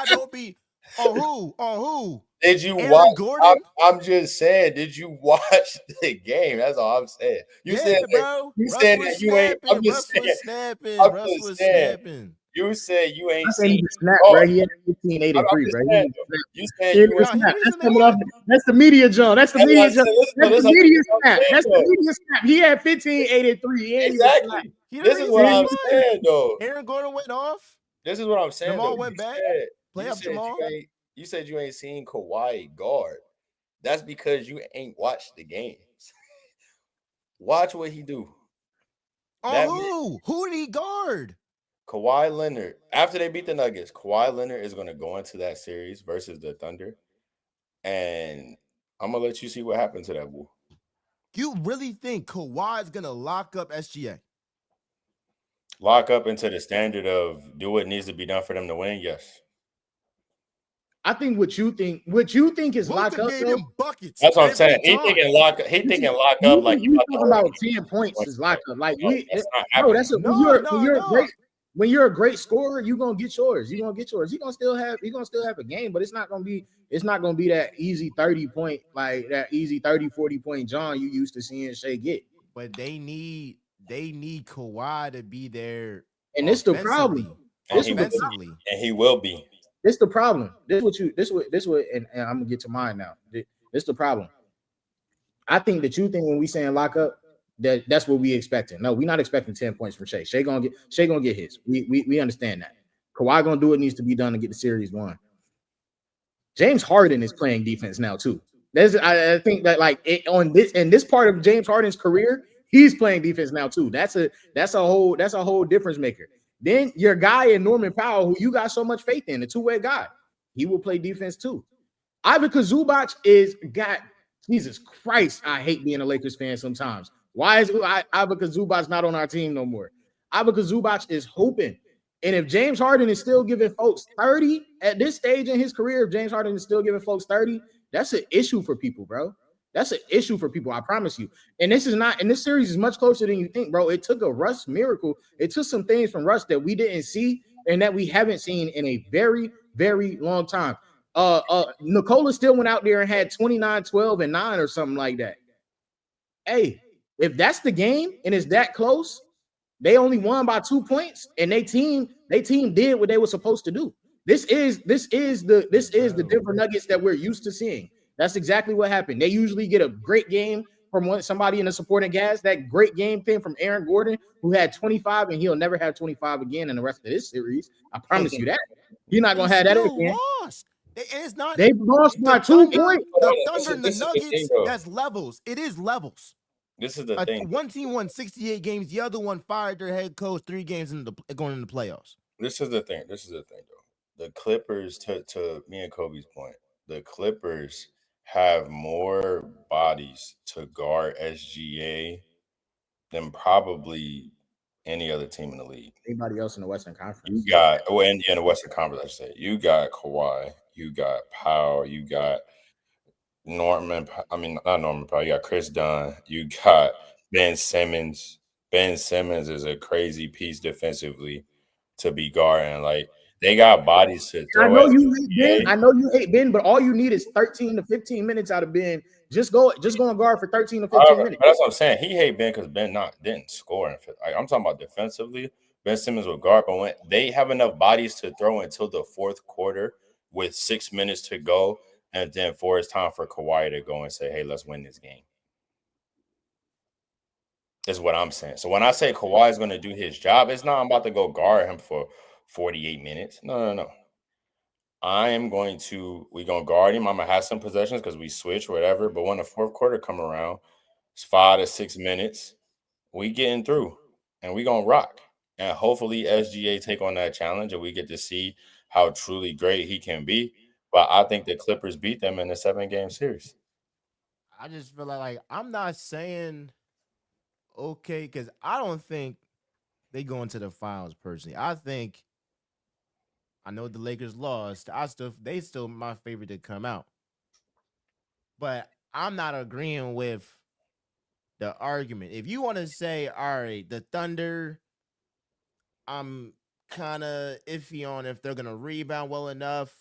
don't be on who? Did you Aaron watch? Gordon? I'm just saying. Did you watch the game? That's all I'm saying. You Yeah, said that, bro. you Russ said was that you ain't. I'm snapping. just Russ saying. was snapping. I'm Russ just was saying. snapping. You said you ain't I said he seen. just snapped, Oh, bro. He had 15, 8, and I'm 3, just bro. saying, though. You said He you didn't were. even No, snap. he That's didn't coming even off. That's the media, John. That's the That's what media, I John. said. Listen, That's the listen, media I'm snap. saying, That's the though. media snap. He had 15, 8, and 3. He ain't even snap. Exactly. He This didn't is what even I'm play. saying, though. Aaron Gordon went off. This is what I'm saying. Jamal though. went back. Play You up, said Jamal. you said you ain't seen Kawhi guard. That's because you ain't watched the games. Watch what he do. On who? Who did he guard? Kawhi Leonard, after they beat the Nuggets, Kawhi Leonard is going to go into that series versus the Thunder. And I'm going to let you see what happened to that bull. You really think Kawhi is going to lock up SGA? Lock up into the standard of do what needs to be done for them to win? Yes. I think what you think is lock Luka up. gave Though, him buckets. That's what I'm saying. every He time. thinking lock up. He thinking lock up like you talking about 10 points is lock up. Like no, we, that's not no, happening. that's a, when you're a great scorer, you're gonna get yours. You're gonna still have a game, but it's not gonna be that easy 30 point, like that easy 30, 40 point John you used to seeing Shea get. But they need Kawhi to be there. And it's the problem. Offensively. And he will be. This the problem. This what, and I'm gonna get to mine now. This the problem. I think that you think when we saying lock up, that's what we expecting. No, we're not expecting 10 points from Shea. Shea gonna get his. We understand that. Kawhi gonna do what needs to be done to get the series won. James Harden is playing defense now too. I think that like in this part of James Harden's career, he's playing defense now too. That's a whole difference maker. Then your guy in Norman Powell, who you got so much faith in, a two-way guy, he will play defense too. Ivica Zubac Jesus Christ, I hate being a Lakers fan sometimes. Why is Ivica Zubac not on our team no more? Ivica Zubac is hoping. And if James Harden is still giving folks 30 at this stage in his career, if James Harden is still giving folks 30, that's an issue for people, bro. That's an issue for people, I promise you. And this series is much closer than you think, bro. It took a Russ miracle. It took some things from Russ that we didn't see and that we haven't seen in a very, very long time. Nikola still went out there and had 29, 12, and 9 or something like that. Hey, if that's the game and it's that close, they only won by 2 points, and they team did what they were supposed to do. This is the Denver Nuggets that we're used to seeing. That's exactly what happened. They usually get a great game from somebody in the supporting cast. That great game came from Aaron Gordon, who had 25, and he'll never have 25 again in the rest of this series. I promise you that. You're not gonna have that again. Lost. It's not. They lost by 2 points. The Thunder and the Nuggets. That's levels. It is levels. This is the thing. One team won 68 games. The other one fired their head coach 3 games going into the playoffs. This is the thing, though. The Clippers, to me and Kobe's point, the Clippers have more bodies to guard SGA than probably any other team in the league. Anybody else in the Western Conference? You got in the Western Conference, I say. You got Kawhi, you got Powell, you got not Norman Powell, you got Chris Dunn, you got Ben Simmons. Ben Simmons is a crazy piece defensively to be guarding. Like, they got bodies to throw. I know you hate Ben, but all you need is 13 to 15 minutes out of Ben. Just go and guard for 13 to 15 minutes. But that's what I'm saying. He hate Ben because Ben didn't score. Like, I'm talking about defensively. Ben Simmons will guard, but when they have enough bodies to throw until the fourth quarter with 6 minutes to go, and then it's time for Kawhi to go and say, hey, let's win this game. Is what I'm saying. So when I say Kawhi is going to do his job, it's not I'm about to go guard him for 48 minutes. No. we're going to guard him. I'm going to have some possessions because we switch, whatever. But when the fourth quarter come around, it's 5 to 6 minutes. We getting through, and we going to rock. And hopefully SGA take on that challenge, and we get to see how truly great he can be. but I think the Clippers beat them in a 7-game series. I just feel like I'm not saying okay because I don't think they go into the finals personally. I know the Lakers lost. They still my favorite to come out. But I'm not agreeing with the argument. If you want to say, all right, the Thunder, I'm kind of iffy on if they're gonna rebound well enough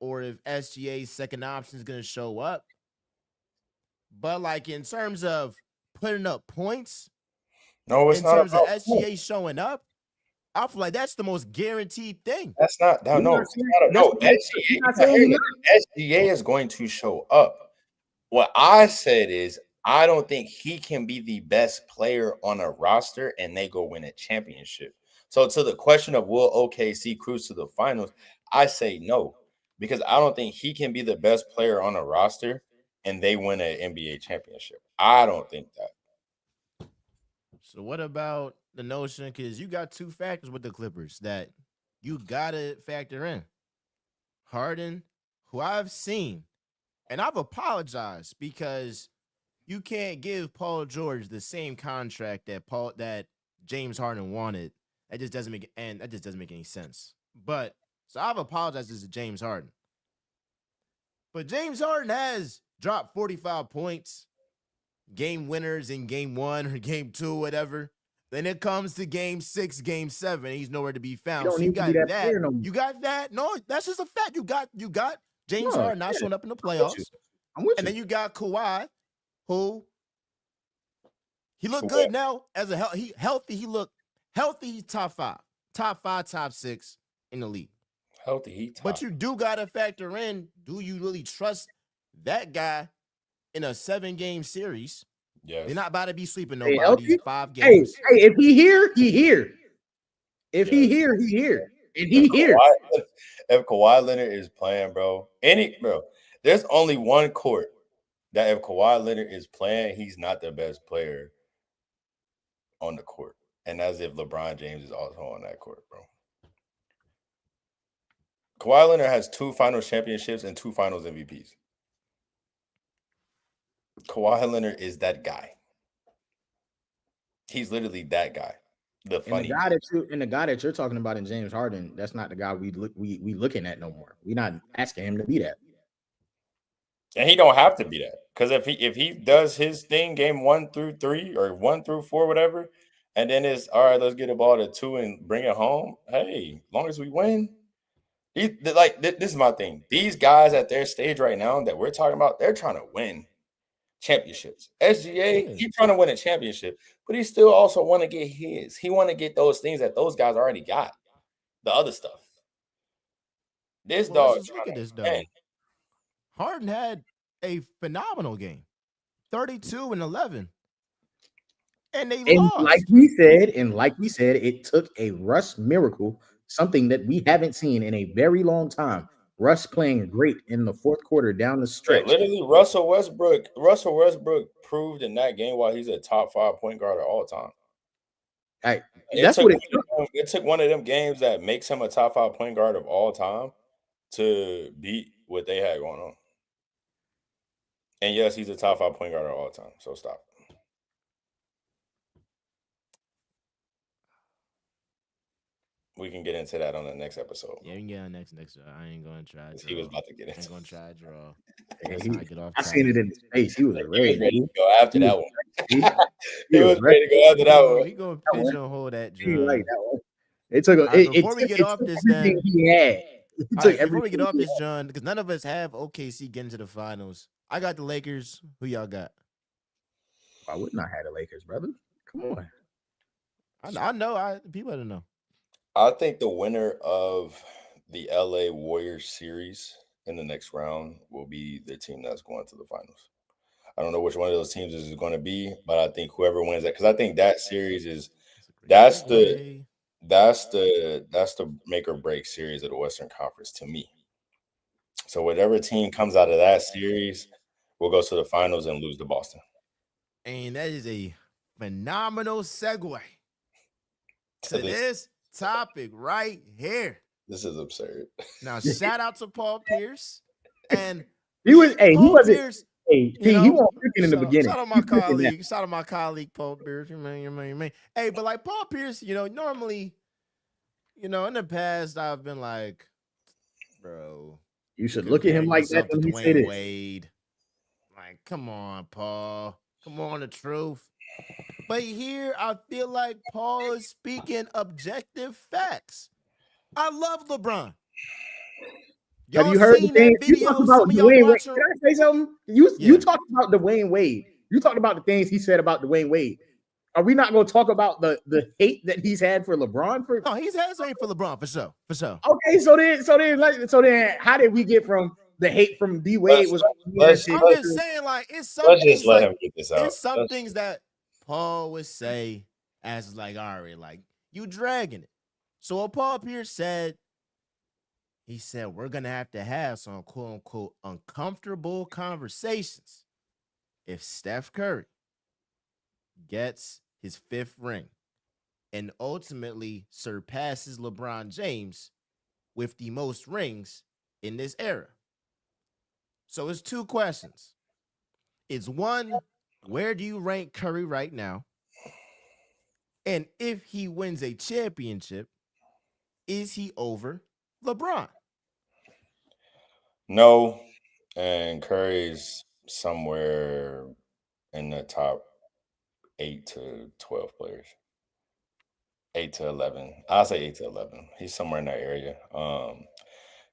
or if SGA's second option is gonna show up. But like in terms of putting up points, No, it's in not terms of about SGA showing up, I feel like that's the most guaranteed thing. That's not no We're no. not It's saying- not a- no. that's- SGA, we're you're not not saying hearing you're it. SGA is going to show up. What I said is I don't think he can be the best player on a roster and they go win a championship. So to the question of will OKC cruise to the finals, I say no because I don't think he can be the best player on a roster and they win an NBA championship. I don't think that. So what about the notion? Because you got two factors with the Clippers that you gotta factor in. Harden, who I've seen, and I've apologized because you can't give Paul George the same contract that James Harden wanted. That just doesn't make any sense. But so I've apologized to James Harden. But James Harden has dropped 45 points, game winners in game 1 or game 2, whatever. Then it comes to game 6, game 7, he's nowhere to be found. don't So you need to got be that that. player no more. You got that. No, that's just a fact. You got James No, Harden not yeah. showing up in the I'm with you. playoffs. I'm with And you. then you got Kawhi, who he looked Kawhi. good now as healthy. He looked healthy. He's top 5, top 6 in the league. Healthy heat. But you do gotta factor in: do you really trust that guy in a 7-game series? Yes. They're not about to be sleeping Hey, nobody these healthy? 5 Hey, games. if he here, he here. If he Yes. here, he here. And he If here. if Kawhi Leonard is playing, there's only one court that if Kawhi Leonard is playing, he's not the best player on the court. And that's if LeBron James is also on that court, bro. Kawhi Leonard has 2 finals championships and 2 finals MVPs. Kawhi Leonard is that guy. He's literally that guy. The And the guy that you're talking about in James Harden, that's not the guy we looking at no more. We're not asking him to be that. And he don't have to be that. Because if he does his thing game 1 through 3 or 1 through 4, whatever, and then it's all right, let's get the ball to 2 and bring it home. Hey, as long as we win. This is my thing. These guys at their stage right now that we're talking about, they're trying to win championships. SGA, he's trying to win a championship, but he still also want to get his. He want to get those things that those guys already got. The other stuff. This dog. Let's just look at this though. Harden had a phenomenal game, 32 and 11, and they lost. Like we said, it took a Russ miracle, something that we haven't seen in a very long time. Russ playing great in the fourth quarter down the stretch. Yeah, literally, Russell Westbrook proved in that game why he's a top 5 point guard of all time. It took one of them games that makes him a top 5 point guard of all time to beat what they had going on. And yes, he's a top 5 point guard of all time. So stop. We can get into that on the next episode. Yeah, we can get on next. I ain't gonna try. He was about to get into. I ain't gonna try to draw. I seen it in his face. He was ready to go after that one. He was ready to go after that one. He gonna pigeonhole that draw. He like that one. It took before we get off this, then he had. Before we get off this, John, because none of us have OKC getting to the finals. I got the Lakers. Who y'all got? I would not have the Lakers, brother. Come on. I know. People don't know. I think the winner of the LA Warriors series in the next round will be the team that's going to the finals. I don't know which one of those teams is going to be, but I think whoever wins that, because I think that series is that's the make or break series of the Western Conference to me. So whatever team comes out of that series will go to the finals and lose to Boston. And that is a phenomenal segue to this topic right here. This is absurd. Now, shout out to Paul Pierce. And he was. Hey, he Paul wasn't. Pierce, Hey, you he know, wasn't freaking in the beginning. shout out my colleague. Shout out my colleague, Paul Pierce. You man. Hey, but like Paul Pierce, normally, in the past, I've been like, bro, You should look at him like that when he said Dwayne it. Wade. Like, come on, Paul. Come on, the truth. But here, I feel like Paul is speaking objective facts. I love LeBron. Have Y'all you heard the seen that things you video? talked about Some of y'all Dwayne Wade? watching. Can I say something? You Yeah. talked about Dwayne Wade. You talked about the things he said about Dwayne Wade. Are we not going to talk about the hate that he's had for LeBron? No, he's had some hate for LeBron for sure. Okay, so then, how did we get from the hate from D Wade? I'm just saying, like, it's some Let's things just let like him get this out. it's some things that Paul would say as like, all right, like you dragging it. So what Paul Pierce said, he said we're gonna have some quote unquote uncomfortable conversations if Steph Curry gets his 5th ring and ultimately surpasses LeBron James with the most rings in this era. So it's 2 questions. It's 1, where do you rank Curry right now? And if he wins a championship, is he over LeBron? No, and Curry's somewhere in the top 8 to 12 players. 8 to 11. I'll say 8 to 11. He's somewhere in that area.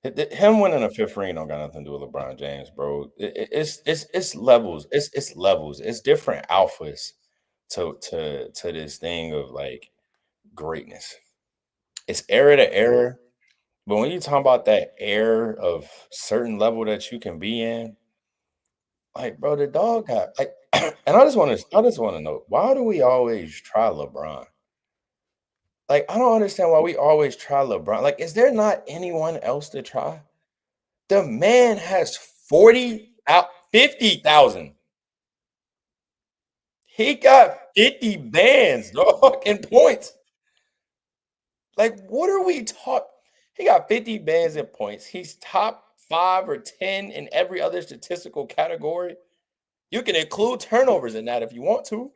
Him winning a 5th ring don't got nothing to do with LeBron James, bro. It's levels. It's levels. It's different alphas to this thing of like greatness. It's era to era. But when you talk about that air of certain level that you can be in, like, bro, the dog got like, and I just want to know, why do we always try LeBron? Like, I don't understand why we always try LeBron. Like, is there not anyone else to try? The man has 50,000. He got 50 bands, dog, in points. Like, what are we talking? He got 50 bands in points. He's top 5 or 10 in every other statistical category. You can include turnovers in that if you want to.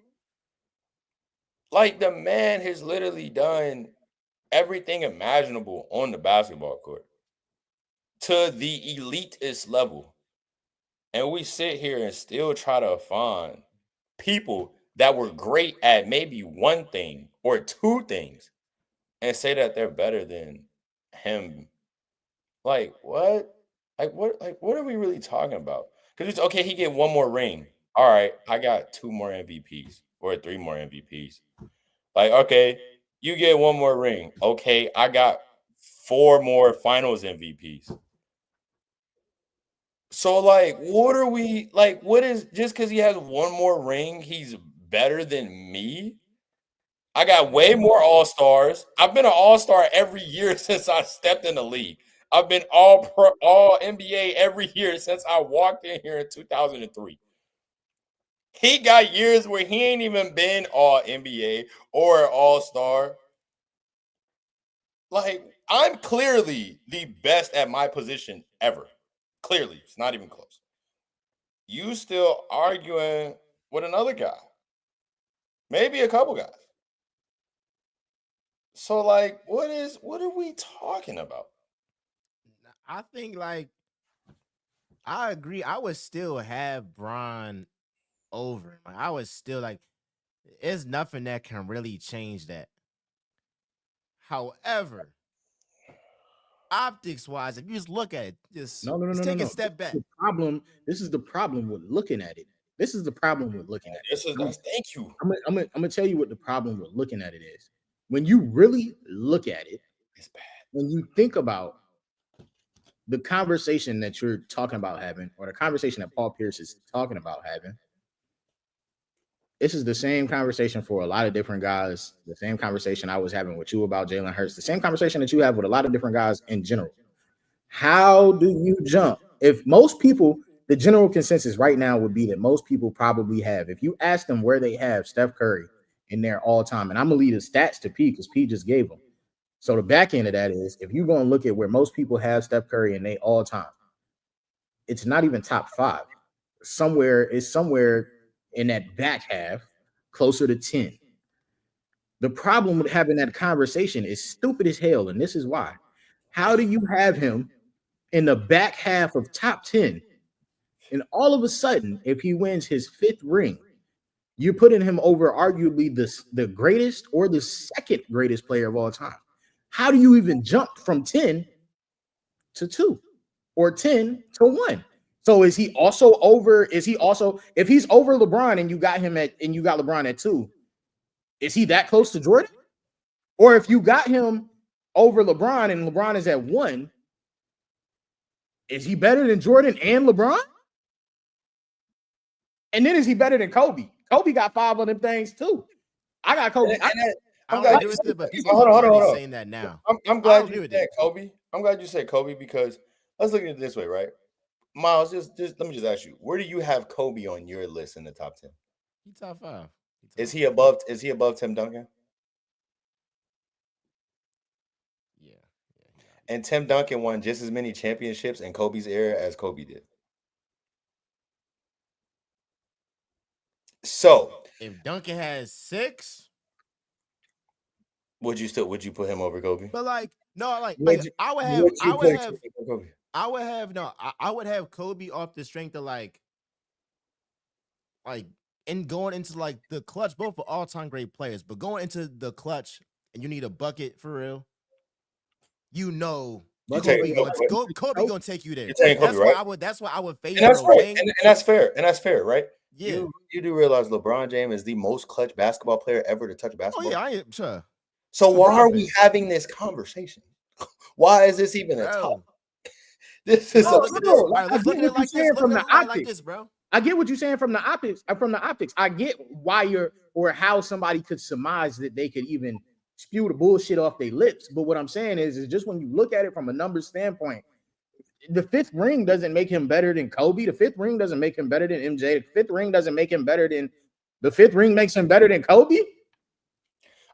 Like, the man has literally done everything imaginable on the basketball court to the elitist level. And we sit here and still try to find people that were great at maybe one thing or 2 things and say that they're better than him. Like, what? What are we really talking about? Because it's okay, he get 1 more ring. All right, I got 2 more MVPs or 3 more MVPs. Like, okay, you get 1 more ring. Okay, I got 4 more finals MVPs. So, like, what are we like? What is just because he has 1 more ring, he's better than me? I got way more all-stars. I've been an all-star every year since I stepped in the league. I've been all NBA every year since I walked in here in 2003. He got years where he ain't even been all NBA or all-star. Like, I'm clearly the best at my position ever. Clearly, it's not even close. You still arguing with another guy, maybe a couple guys. So, like, what are we talking about? I think, like, I agree. I would still have Bron over him. Like, I would still like. There's nothing that can really change that. However, optics wise, if you just look at it, just take a step back. This is the problem with looking at it. This is the problem with looking at it. Thank you. I'm gonna tell you what the problem with looking at it is. When you really look at it, It's bad. when you think about the conversation that you're talking about having, or the conversation that Paul Pierce is talking about having, this is the same conversation for a lot of different guys. The same conversation I was having with you about Jalen Hurts. The same conversation that you have with a lot of different guys in general. How do you jump? If most people, the general consensus right now would be that most people probably have. If you ask them where they have Steph Curry in their all time, and I'm gonna leave the stats to P because P just gave them. So the back end of that is if you're going to look at where most people have Steph Curry in they all time, it's not even top 5. It's somewhere in that back half, closer to 10. The problem with having that conversation is stupid as hell, and this is why. How do you have him in the back half of top 10? And all of a sudden, if he wins his 5th ring, you're putting him over arguably the greatest or the second greatest player of all time. How do you even jump from 10 to 2 or 10 to 1? So is he also over? If he's over LeBron and you got LeBron at 2, is he that close to Jordan? Or if you got him over LeBron and LeBron is at 1, is he better than Jordan and LeBron? And then is he better than Kobe? Kobe got 5 of them things too. I got Kobe. I'm glad you said, but people are already saying that now. I'm glad you said Kobe. I'm glad you said Kobe because let's look at it this way, right? Miles, just let me just ask you, where do you have Kobe on your list in the top 10? He's top 5. Is he above Tim Duncan? Yeah. And Tim Duncan won just as many championships in Kobe's era as Kobe did. So if Duncan has 6, would you put him over Kobe? but like no, like Would you- I would would you put have Kobe? I would have Kobe off the strength of like and going into like the clutch, both for all-time great players, but going into the clutch and you need a bucket for real. You know, Kobe gonna take you there. You're taking Kobe, right? That's why I would favor And that's right. wing. And that's fair. And that's fair, right? Yeah. You do realize LeBron James is the most clutch basketball player ever to touch Oh basketball. yeah, I am sure. So why are we having this conversation? Why is this even a topic? This is Look at this. All right, let's look at it like this. From the optics, like this, bro. I get what you're saying from the optics. I get why or how somebody could surmise that they could even spew the bullshit off their lips. But what I'm saying is just when you look at it from a numbers standpoint, the 5th ring doesn't make him better than Kobe. The 5th ring doesn't make him better than MJ. The 5th ring doesn't make him better than the 5th ring makes him better than Kobe.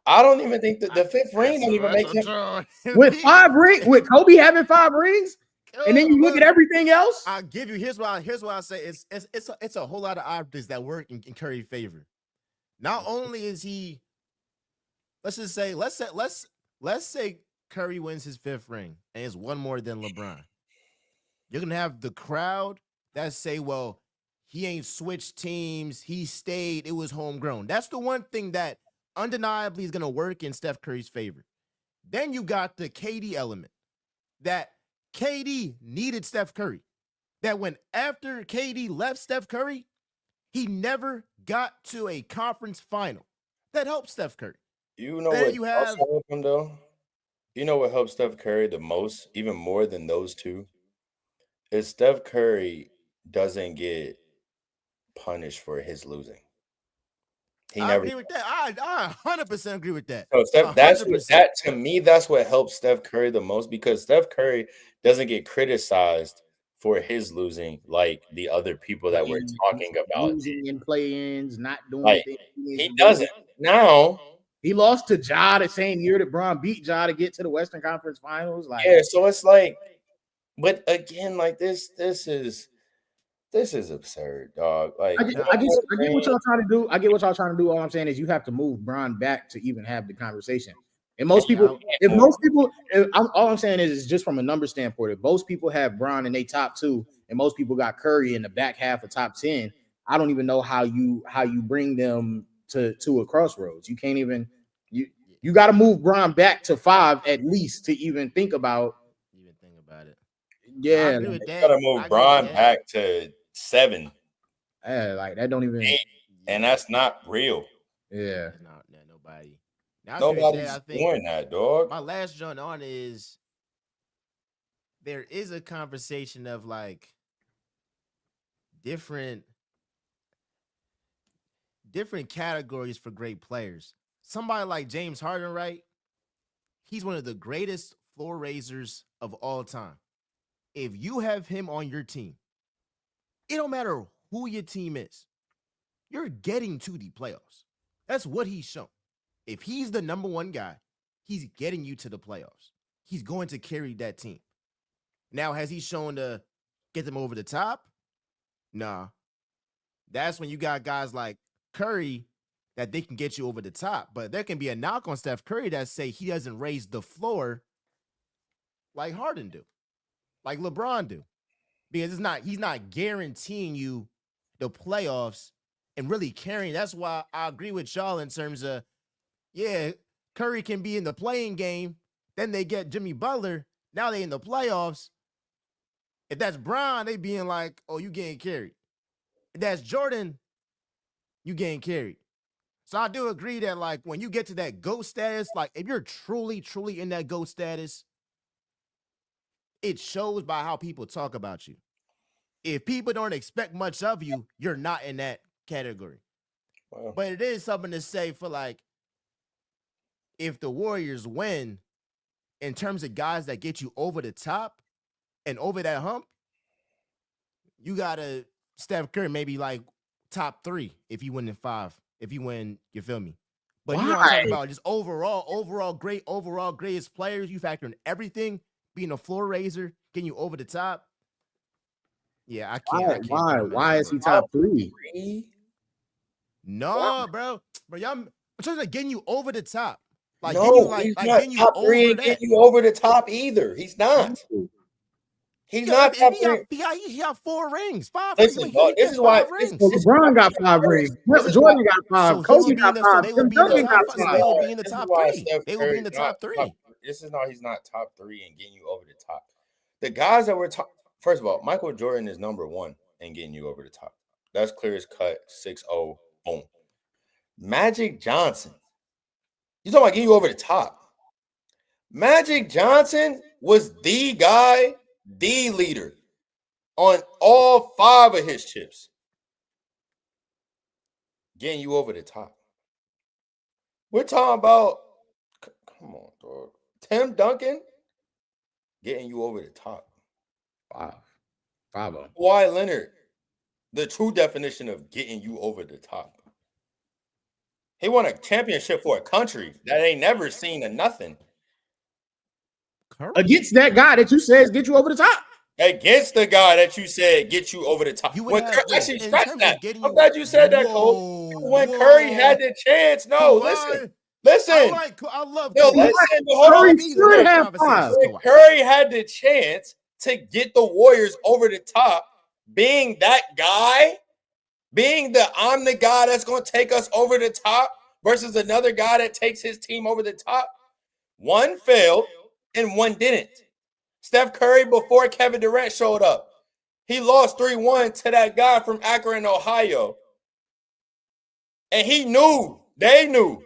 I don't even think that the 5th ring don't even make him with 5 rings, with Kobe having 5 rings. And then you look at everything else. I'll give you. Here's why I say it's a whole lot of optics that work in Curry's favor. Not only is he, let's say Curry wins his 5th ring and it's 1 more than LeBron. You're gonna have the crowd that say, "Well, he ain't switched teams. He stayed. It was homegrown." That's the one thing that undeniably is gonna work in Steph Curry's favor. Then you got the KD element that. KD needed Steph Curry. That when after KD left Steph Curry, he never got to a conference final. That helped Steph Curry. You know what also helped him though? You know what helped Steph Curry the most, even more than those two? Is Steph Curry doesn't get punished for his losing. I agree with that. I 100% agree with that. So Steph, that to me, that's what helps Steph Curry the most because Steph Curry doesn't get criticized for his losing like the other people that we're talking about. Losing in play-ins, not doing like, he doesn't. Now he lost to Ja the same year that Bron beat Ja to get to the Western Conference Finals. Like, yeah, so it's like, but again, like this is absurd, dog. Like, I get what y'all trying to do. I get what y'all trying to do. All I'm saying is you have to move Bron back to even have the conversation. And most people, all I'm saying is just from a number standpoint, if most people have Bron in their top 2 and most people got Curry in the back half of top 10, I don't even know how you bring them to a crossroads. You can't even you got to move Bron back to 5 at least to even think about it. Yeah, you gotta move Bron back to 7. Yeah, like that don't even, and that's not real. Yeah, nobody. Nobody's doing that, dog. My last joint on is there is a conversation of like different categories for great players. Somebody like James Harden, right? He's one of the greatest floor raisers of all time. If you have him on your team, it don't matter who your team is, you're getting to the playoffs. That's what he's shown. If he's the number 1 guy, he's getting you to the playoffs. He's going to carry that team. Now, has he shown to get them over the top? Nah. That's when you got guys like Curry that they can get you over the top. But there can be a knock on Steph Curry that say he doesn't raise the floor like Harden do, like LeBron do. Because he's not guaranteeing you the playoffs and really carrying. That's why I agree with y'all in terms of, yeah, Curry can be in the playing game. Then they get Jimmy Butler. Now they in the playoffs. If that's Bron, they being like, oh, you getting carried. If that's Jordan, you getting carried. So I do agree that, like, when you get to that GOAT status, like, if you're truly, truly in that GOAT status, it shows by how people talk about you. If people don't expect much of you, you're not in that category. Wow. But it is something to say for, like, if the Warriors win, in terms of guys that get you over the top and over that hump, you got to Steph Curry maybe like top 3 if you win in 5. If you win, you feel me? But you want to talk about just overall greatest players, you factor in everything, being a floor raiser, getting you over the top. Yeah, I can't. Why is he top 3? No, bro. But y'all, I'm trying to getting you over the top. Like, No, he's not top 3 and getting you over the top either. He's not. He's not top 3. He got 4 rings. 5 Listen, rings. dog, this is why rings. LeBron got 5 rings. Jordan got 5. Kobe got 5. They will be in the top 5. They will be in the top 3. They will be in the top 3. This is not. He's not top 3 and getting you over the top. The guys that we're talking. First of all, Michael Jordan is number 1 and getting you over the top. That's clear as cut. 6-0. Boom. Magic Johnson. You talking about getting you over the top? Magic Johnson was the guy, the leader on all 5 of his chips, getting you over the top. We're talking about, come on, dog. Tim Duncan getting you over the top. 5. Kawhi Leonard, the true definition of getting you over the top. He won a championship for a country that ain't never seen a nothing. Against that guy that you said get you over the top. Against the guy that you said get you over the top. Actually, scratch that. I'm glad you said that, Cole. When Curry had the chance. No, listen. I love Curry. Curry should have 5. Curry had the chance to get the Warriors over the top, being that guy, being I'm the guy that's going to take us over the top versus another guy that takes his team over the top. One failed and one didn't. Steph Curry, before Kevin Durant showed up, he lost 3-1 to that guy from Akron, Ohio. And they knew,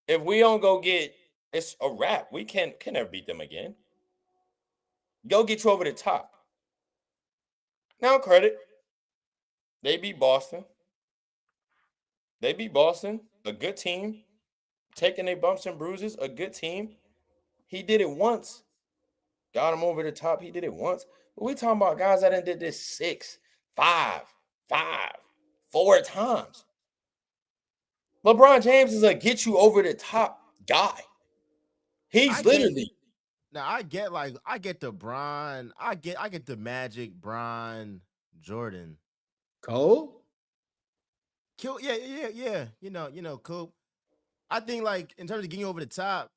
if we don't go get, it's a wrap. We can never beat them again. Go get you over the top. Now credit. They beat Boston. A good team. Taking their bumps and bruises, a good team. He did it once. Got him over the top. He did it once. But we talking about guys that did this 6, 5, 4 times. LeBron James is a get you over the top guy. He's literally. Now I get the Bron. I get the Magic, Bron, Jordan. Cole? Yeah. You know, Cole. I think, like, in terms of getting you over the top,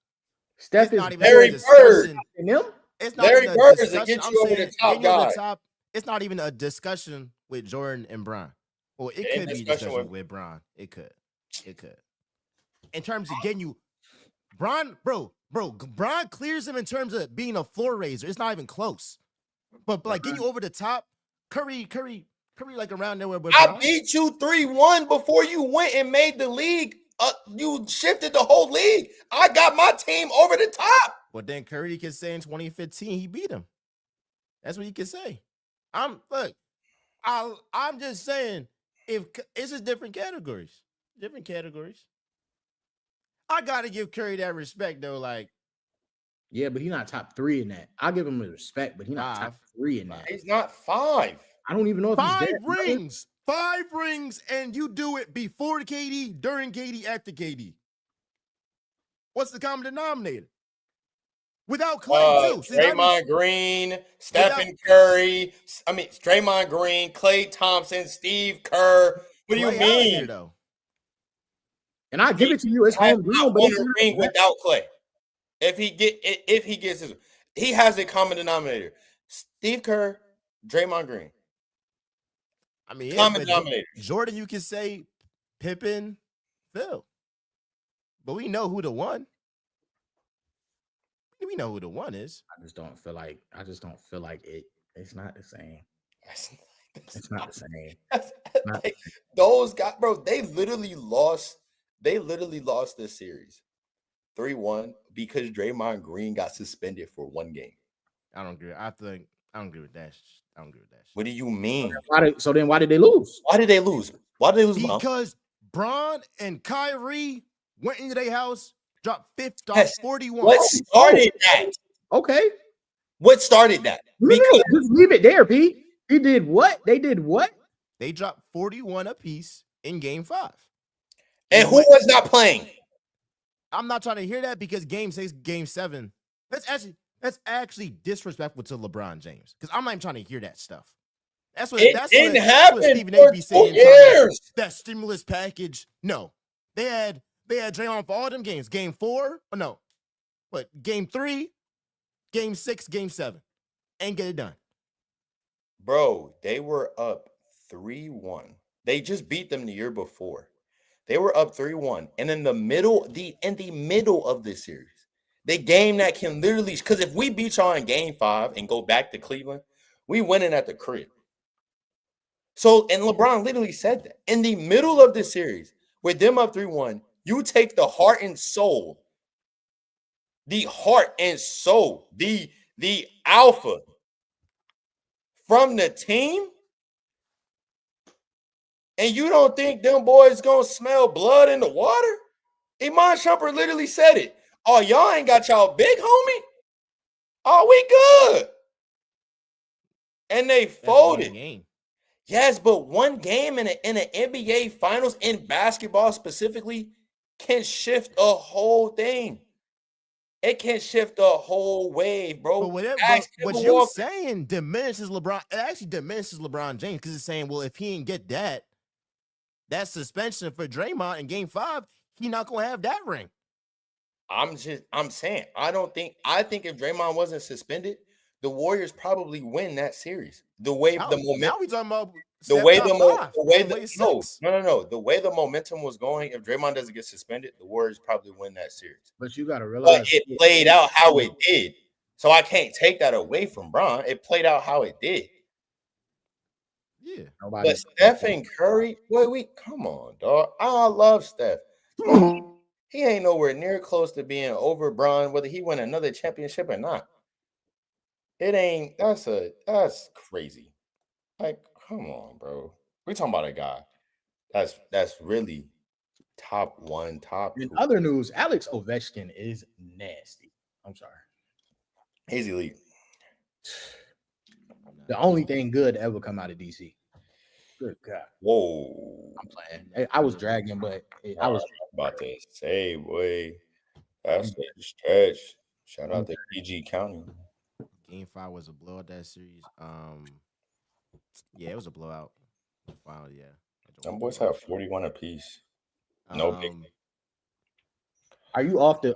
Steph is not even Larry a discussion. It's not Larry even Bird a is a discussion. get you over the top guy. It's not even a discussion with Jordan and Bron. Well, it could be a discussion with Bron. It could. In terms of getting you, Bron clears him in terms of being a floor raiser. It's not even close. But like getting you over the top, Curry, like around there with Bron. I beat you 3-1 before you went and made the league. You shifted the whole league. I got my team over the top. Well, then Curry can say in 2015 he beat him. That's what he can say. I'm just saying, if it's just different categories. I gotta give Curry that respect though. Like, yeah, but he's not top 3 in that. I'll give him the respect, but he's not top 3 in that. He's not 5. I don't even know if 5 he's there. rings. 5 rings, and you do it before KD, during KD, after KD. What's the common denominator? Without Clay, too. See, that means Draymond Green, Stephen Curry. I mean, Draymond Green, Klay Thompson, Steve Kerr. What do you Clay out of here, mean? though. And I give it to you. It's Has homegrown, not but won it's a not. ring without Clay. If he gets his, he has a common denominator. Steve Kerr, Draymond Green. I mean, yeah, Common but denominator. Jordan, you can say Pippen, Phil. But we know who the one. We know who the one is. I just don't feel like it. It's not the same. It's not the same. Like, those guys, bro, they literally lost this series 3-1 because Draymond Green got suspended for one game. I don't agree. I don't agree with that. I don't agree with that. What do you mean? So then why did they lose? Why did they lose? Mom? Because Bron and Kyrie went into their house, dropped 41. What started that? Okay. What started that? Because just leave it there, Pete. He did what? They did what? They dropped 41 apiece in game 5. And who was not playing? I'm not trying to hear that because game 6, game 7. That's actually disrespectful to LeBron James. Because I'm not even trying to hear that stuff. That's what Stephen A. be saying. That stimulus package. No. They had Draymond for all them games. Game 4. Oh no. What? Game 3, game 6, game 7. Ain't get it done. Bro, they were up 3-1. They just beat them the year before. They were up 3-1. And in the middle of this series, the game that can literally, because if we beat y'all in game 5 and go back to Cleveland, we winning at the crib. So, and LeBron literally said that. In the middle of the series, with them up 3-1, you take the heart and soul, the alpha from the team, and you don't think them boys gonna smell blood in the water? Iman Shumpert literally said it. Oh, y'all ain't got y'all big homie? Oh, we good. And they folded. Yes, but one game in an NBA Finals in basketball specifically can shift a whole thing. It can shift a whole wave, bro. But what you're saying diminishes LeBron. It actually diminishes LeBron James because it's saying, well, if he didn't get that suspension for Draymond in game 5, he not gonna have that ring. I'm saying, I think if Draymond wasn't suspended, the Warriors probably win that series. The way the momentum. Now we talking about the way the momentum was going. If Draymond doesn't get suspended, the Warriors probably win that series. But you gotta realize, but it played out how it did. So I can't take that away from Bron. It played out how it did. Yeah. But Stephen Curry, come on, dog. I love Steph. He ain't nowhere near close to being over Bron, whether he win another championship or not. It ain't. That's crazy. Like, come on, bro. We talking about a guy that's really top 1, top 2. In other news, Alex Ovechkin is nasty. I'm sorry. He's elite. The only thing good to ever come out of DC. Good God. Whoa. I'm playing. I was dragging, but I was about to say, boy, that's a stretch. Shout out to PG County. Game 5 was a blowout that series. Yeah, it was a blowout. Finally, yeah. Them boys have 41 apiece. No big. Are you off the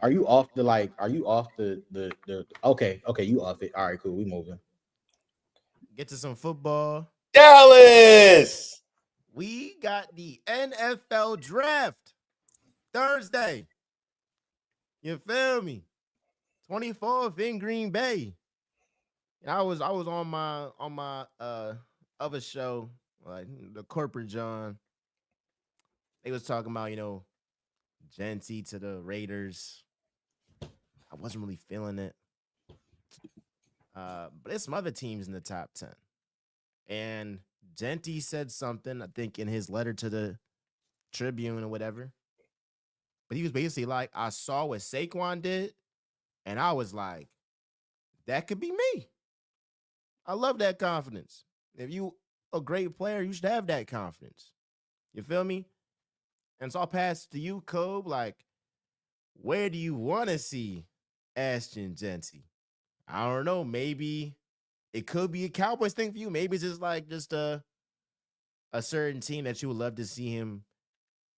okay, you off it. All right, cool. We moving. Get to some football. Dallas. We got the NFL draft Thursday. You feel me? 24th in Green Bay. And I was on my other show, like the corporate John. They was talking about, Genty to the Raiders. I wasn't really feeling it. But there's some other teams in the top 10. And Genty said something, I think, in his letter to the Tribune or whatever. But he was basically like, I saw what Saquon did, and I was like, that could be me. I love that confidence. If you a great player, you should have that confidence. You feel me? And so I'll pass to you, Kobe. Like, where do you want to see Ashton Genty? I don't know. Maybe it could be a Cowboys thing for you. Maybe it's just like just a certain team that you would love to see him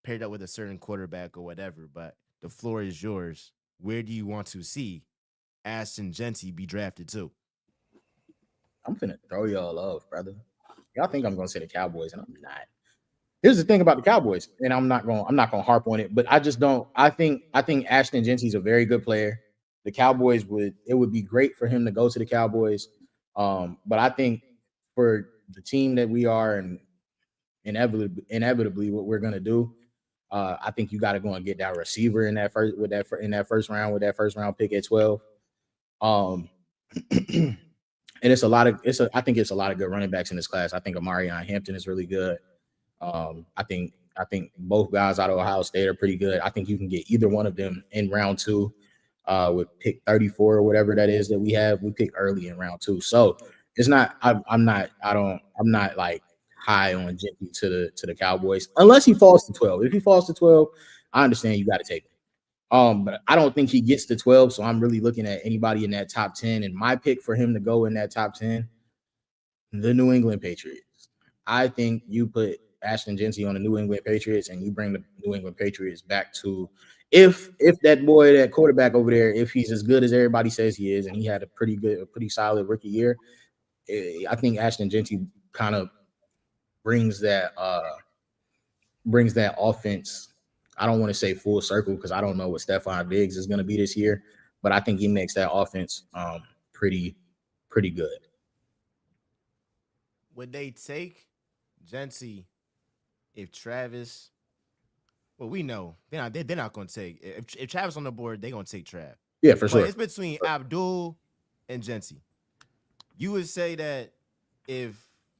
paired up with a certain quarterback or whatever. But the floor is yours. Where do you want to see Ashton Genty be drafted to? I'm finna throw y'all off, brother. Y'all think I'm gonna say the Cowboys, and I'm not. Here's the thing about the Cowboys, and I'm not gonna harp on it, but I just don't. I think Ashton Genty's a very good player. The Cowboys would be great for him to go to the Cowboys. But I think for the team that we are and inevitably what we're gonna do, I think you got to go and get that receiver in that first round with that first round pick at 12. And I think it's a lot of good running backs in this class. I think Amarion Hampton is really good. I think both guys out of Ohio State are pretty good. I think you can get either one of them in round 2 with pick 34 or whatever that is that we have. We pick early in round 2. So it's not I'm not like high on Genty to the Cowboys unless he falls to 12. If he falls to 12, I understand you got to take him. But I don't think he gets to 12, so I'm really looking at anybody in that top 10. And my pick for him to go in that top 10, the New England Patriots. I think you put Ashton Genty on the New England Patriots and you bring the New England Patriots back to if that boy, that quarterback over there, if he's as good as everybody says he is, and he had a pretty solid rookie year, I think Ashton Genty kind of brings that offense. I don't want to say full circle because I don't know what Stephon Diggs is going to be this year, but I think he makes that offense pretty good. Would they take Genty if Travis? Well, we know they're not going to take if Travis on the board. They're going to take Trav. Yeah, for sure. It's between Abdul and Genty. You would say that if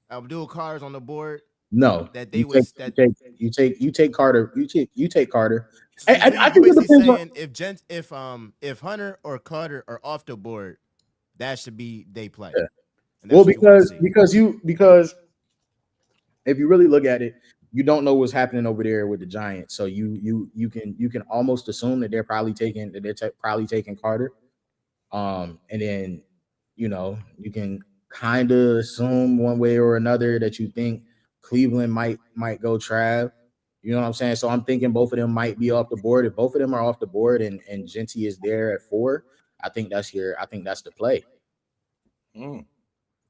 Abdul Carr's on the board. No, that they you take Carter. You take Carter. So I think it depends if Hunter or Carter are off the board, that should be they play. Yeah. Well, because if you really look at it, you don't know what's happening over there with the Giants, so you can almost assume that they're probably taking Carter, and then you can kind of assume one way or another that you think Cleveland might go Trav. You know what I'm saying? So I'm thinking both of them might be off the board. If both of them are off the board and Genty is there at 4, I think that's the play.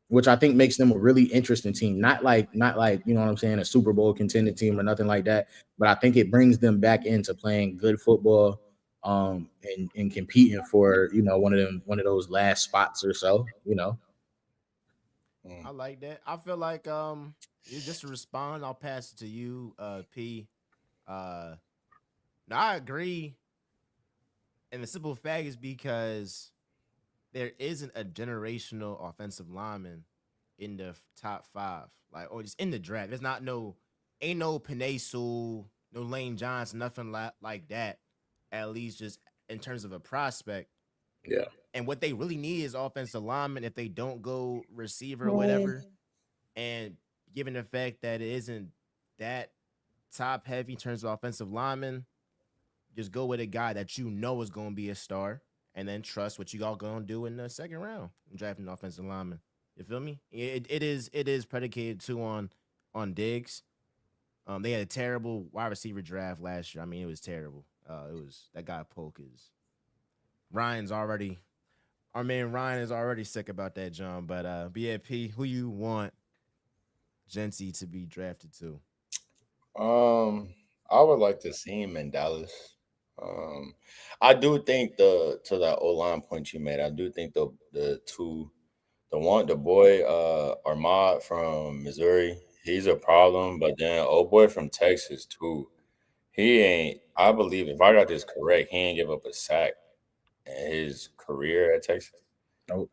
Which I think makes them a really interesting team. Not like you know what I'm saying, a Super Bowl contending team or nothing like that. But I think it brings them back into playing good football, and competing for one of those last spots or so. I like that. I feel like just to respond, I'll pass it to you, P. Now I agree, and the simple fact is because there isn't a generational offensive lineman in the top 5, or just in the draft. There's ain't no Penei Sewell, no Lane Johnson, nothing like that. At least just in terms of a prospect. Yeah. And what they really need is offensive lineman if they don't go receiver or whatever. And given the fact that it isn't that top heavy in terms of offensive lineman, just go with a guy that is going to be a star and then trust what you all going to do in the second round drafting an offensive lineman. You feel me? It is predicated too on Diggs. They had a terrible wide receiver draft last year. I mean, it was terrible. It was that guy Polk is our man Ryan is already sick about that, John. But BAP, who you want Genty to be drafted to? I would like to see him in Dallas. I do think to that O-line point you made, I do think the boy Ahmad from Missouri, he's a problem, but then old boy from Texas too. He ain't, I believe if I got this correct, he ain't give up a sack in his career at Texas. Nope.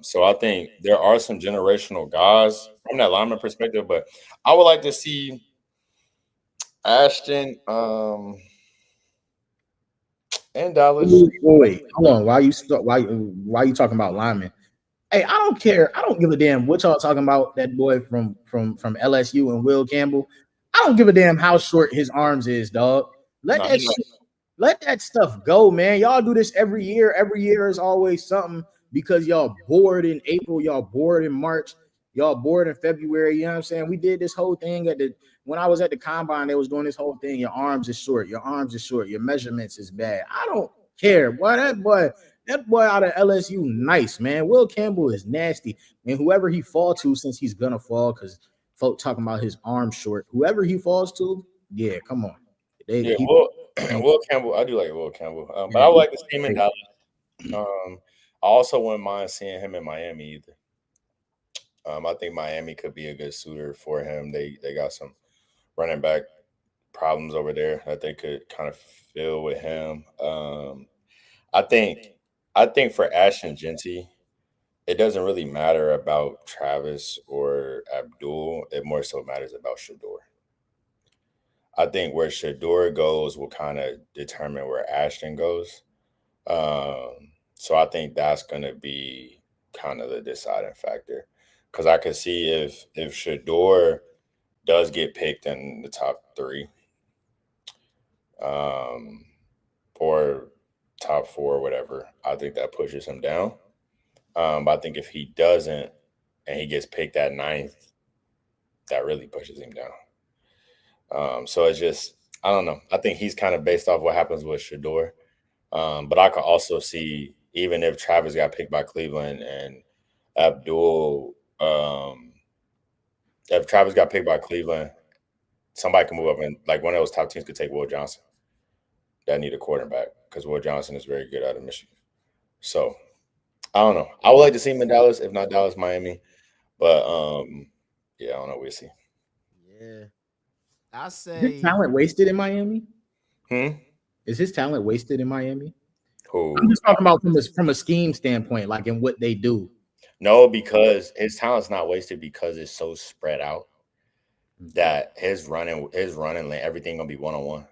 So I think there are some generational guys from that lineman perspective, but I would like to see Ashton and Dallas. Wait, hold on. Why you talking about linemen? Hey, I don't care. I don't give a damn what y'all talking about. That boy from LSU and Will Campbell. I don't give a damn how short his arms is, dog. Let let that stuff go, man. Y'all do this every year. Every year is always something because y'all bored in April, y'all bored in March, y'all bored in February. You know what I'm saying? We did this whole thing when I was at the combine, they was doing this whole thing. Your arms is short, your arms is short, your measurements is bad. I don't care. Boy, that boy out of LSU, nice, man. Will Campbell is nasty. And whoever he fall to, since he's gonna fall, because folk talking about his arm short, whoever he falls to, yeah, come on. Yeah, Will Campbell. I do like Will Campbell, but I would like to see him in Dallas. I also wouldn't mind seeing him in Miami either. I think Miami could be a good suitor for him. They got some running back problems over there that they could kind of fill with him. I think for Ashton Genty, it doesn't really matter about Travis or Abdul. It more so matters about Shador. I think where Shador goes will kind of determine where Ashton goes. So I think that's going to be kind of the deciding factor. Because I could see if Shador does get picked in the top 3 or top 4, whatever, I think that pushes him down. But I think if he doesn't and he gets picked at 9th, that really pushes him down. So it's just, I don't know. I think he's kind of based off what happens with Shador. But I could also see, even if Travis got picked by Cleveland and Abdul, if Travis got picked by Cleveland, somebody can move up and like one of those top teams could take Will Johnson that need a quarterback because Will Johnson is very good out of Michigan. So I don't know. I would like to see him in Dallas, if not Dallas, Miami. But yeah, I don't know. We'll see. Yeah. I say Is his talent wasted in Miami? Hmm? Is his talent wasted in Miami? Who? I'm just talking about from a scheme standpoint, like in what they do. No, because his talent's not wasted because it's so spread out that his running lane, everything gonna be 1-on-1.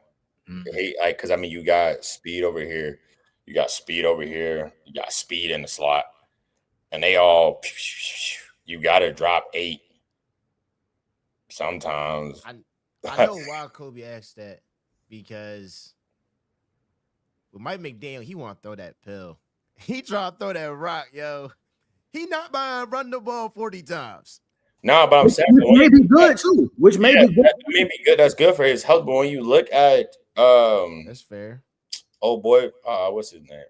Because I mean, you got speed over here, you got speed over here, you got speed in the slot, and they all you got to drop 8 sometimes. I know why Kobe asked that because with Mike McDaniel, he want to throw that pill. He try to throw that rock, yo. He not by run the ball 40 times. No, but I'm saying which may be good too. Which may be good. That may be good. That's good for his health. But when you look at that's fair. Oh boy, what's his name?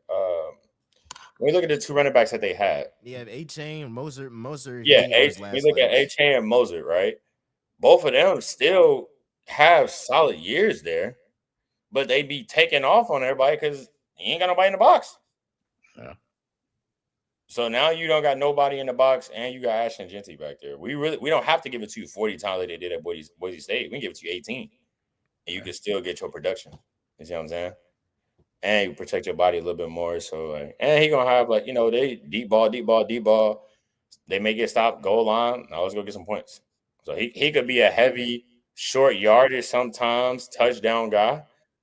When you look at the 2 running backs that they had, yeah, A-Chain, Moser. Yeah, we look at A-Chain and Moser, right? Both of them still have solid years there, but they be taking off on everybody because he ain't got nobody in the box. Yeah. So now you don't got nobody in the box, and you got Ashton Genty back there. We don't have to give it to you 40 times like they did at Boise State. We can give it to you 18, and you can still get your production. You see what I'm saying? And you protect your body a little bit more. So and he gonna have they deep ball. They may get stopped, goal line. Now let's go get some points. So he could be a heavy, short yardage sometimes touchdown guy,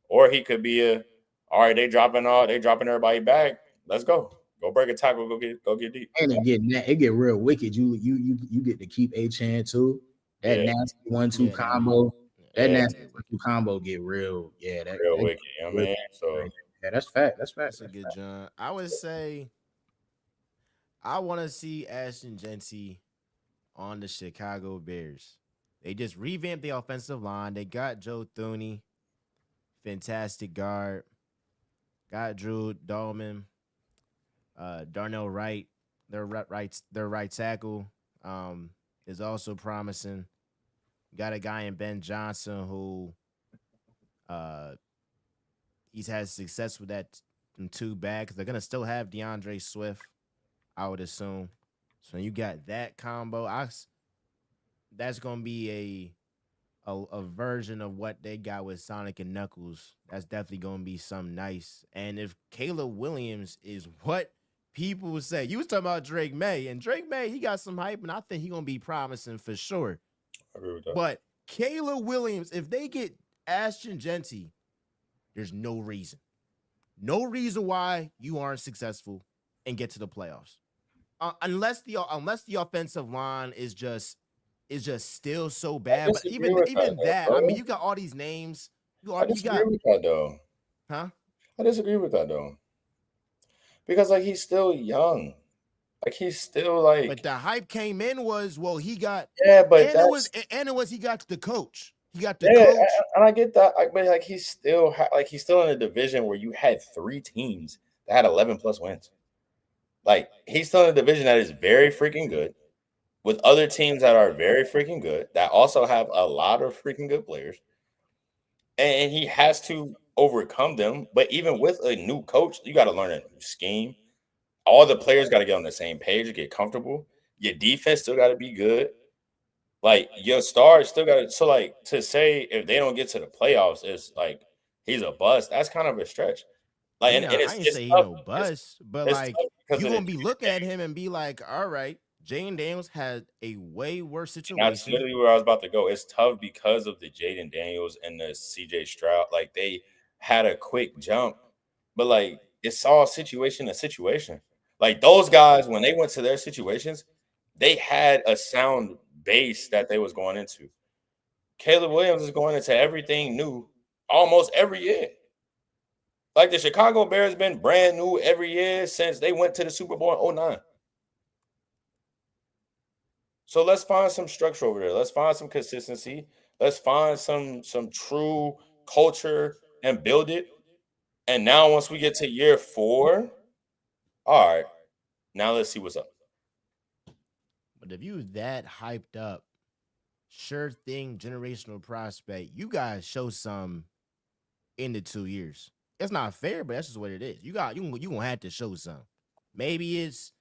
or he could be all right. They dropping everybody back. Let's go. Go break a tackle. Go get deep. And it get real wicked. You get to keep A-Chan too. That nasty 1-2 combo. That nasty 1-2 combo get real. Yeah, that real wicked. You know what I mean? So yeah, that's fact. That's a good John. I would say I want to see Ashton Genty on the Chicago Bears. They just revamped the offensive line. They got Joe Thuney, fantastic guard. Got Drew Dahlman, Darnell Wright, their right tackle is also promising. Got a guy in Ben Johnson who he's had success with that in 2 backs. They're gonna still have DeAndre Swift, I would assume. So you got that combo. That's gonna be a version of what they got with Sonic and Knuckles. That's definitely gonna be something nice. And if Caleb Williams is what people would say, you was talking about Drake May, and Drake May, he got some hype, and I think he's gonna be promising for sure. I agree with that. But Caleb Williams, if they get Ashton Genty, there's no reason why you aren't successful and get to the playoffs, unless the offensive line is just still so bad. But even that, I mean, you got all these names. I disagree with that though. Huh? I disagree with that though, because like he's still young, like he's still like But the hype came in was, well, he got, yeah, but and that's it was he got the coach. He got the yeah, coach. and I get that, like, but like he's still like he's still in a division where you had 3 teams that had 11+ wins. Like he's still in a division that is very freaking good, with other teams that are very freaking good that also have a lot of freaking good players, and he has to overcome them. But even with a new coach, you got to learn a new scheme. All the players got to get on the same page, get comfortable. Your defense still got to be good. Like your stars still got to. So like to say if they don't get to the playoffs, it's like he's a bust. That's kind of a stretch. Like and I ain't it's say he tough. no bust, but It's like tough because you of the gonna be looking at him and be like, all right, Jane Daniels had a way worse That's situation. literally where I was about to go. It's tough because of the Jaden Daniels and the CJ Stroud. Like they had a quick jump, but like it's all situation to situation. Like those guys, when they went to their situations, they had a sound base that they was going into. Caleb Williams is going into everything new almost every year. Like the Chicago Bears been brand new every year since they went to the Super Bowl in 09. So let's find some structure over there. Let's find some consistency. Let's find some true culture and build it. And now once we get to year 4, all right, now let's see what's up. But if you that hyped up, sure thing, generational prospect, you guys show some in the 2 years. It's not fair, but that's just what it is. You gonna have to show some. Maybe it's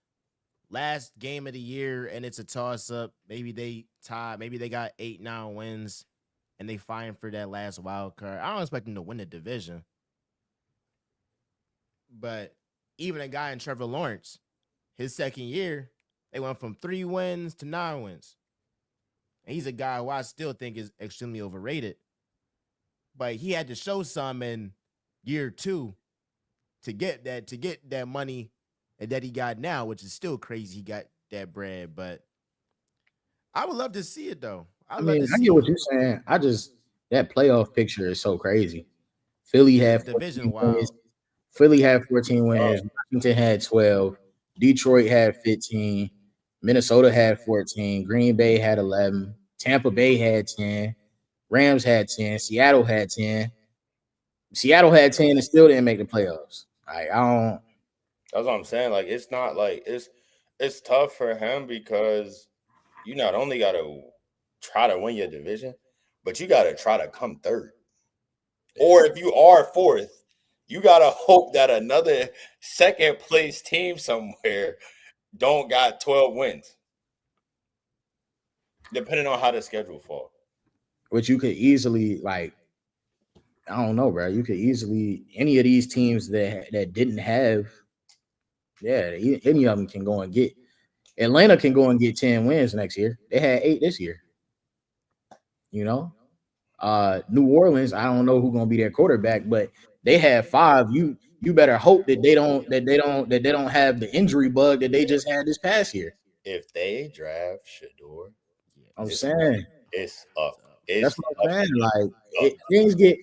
last game of the year and it's a toss up. Maybe they tie. Maybe they got 8-9 wins and they fighting for that last wild card. I don't expect them to win the division, but even a guy in Trevor Lawrence, his second year, they went from 3 wins to 9 wins. And he's a guy who I still think is extremely overrated. But he had to show some in year 2 to get that money that he got now, which is still crazy. He got that bread, but I would love to see it though. I I'd love mean, to I get see what you're saying. I just that playoff picture is so crazy. Philly the had division 14 wins. wild. Philly had 14 wins. Washington had 12. Detroit had 15. Minnesota had 14. Green Bay had 11. Tampa Bay had 10. Rams had 10. Seattle had 10. Seattle had 10 and still didn't make the playoffs. I don't. That's what I'm saying. Like it's not like it's tough for him because you not only got to try to win your division, but you got to try to come third. Or if you are fourth, you got to hope that another second place team somewhere don't got 12 wins. Depending on how the schedule falls. Which you could easily like. I don't know, bro. You could easily any of these teams that didn't have. Yeah, any of them can go and get. Atlanta can go and get 10 wins next year. They had 8 this year. You know, New Orleans. I don't know who's gonna be their quarterback, but they have 5. You better hope that they don't have the injury bug that they just had this past year. If they draft Shador, I'm it's saying it's up. that's It's what up. I'm saying. Like Up. things get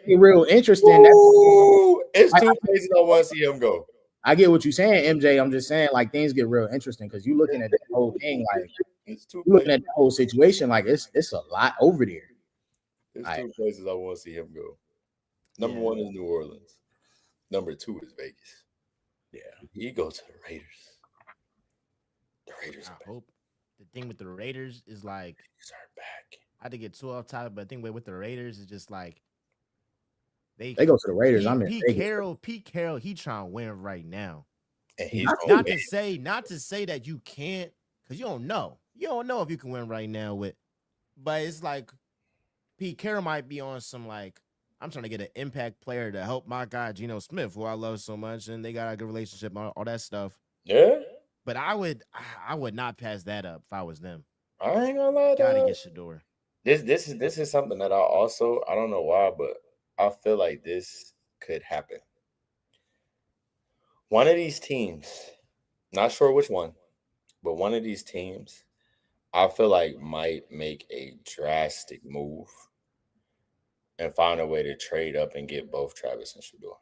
real interesting. Ooh, it's I, 2 places I want to see him go. I get what you're saying, MJ. I'm just saying like things get real interesting because you're looking at the whole thing like It's 2 you're looking places. at the whole situation like it's a lot over there. It's Like, 2 places I want to see him go. Number 1 is New Orleans. Number 2 is Vegas. yeah. He go to the Raiders. The Raiders I hope the thing with the Raiders is like are back. I had to get too off topic, but the thing with the Raiders is just like They go to the Raiders. I'm in Vegas. Pete Carroll, he trying to win right now. And he's Not to say that you can't, because you don't know. You don't know if you can win right now with, but it's like Pete Carroll might be on some like I'm trying to get an impact player to help my guy Geno Smith, who I love so much, and they got a good relationship, all that stuff. Yeah. But I would not pass that up if I was them. I ain't gonna lie. Gotta get Shador. This is something that I don't know why, but I feel like this could happen. One of these teams, not sure which one, but one of these teams, I feel like might make a drastic move and find a way to trade up and get both Travis and Shador.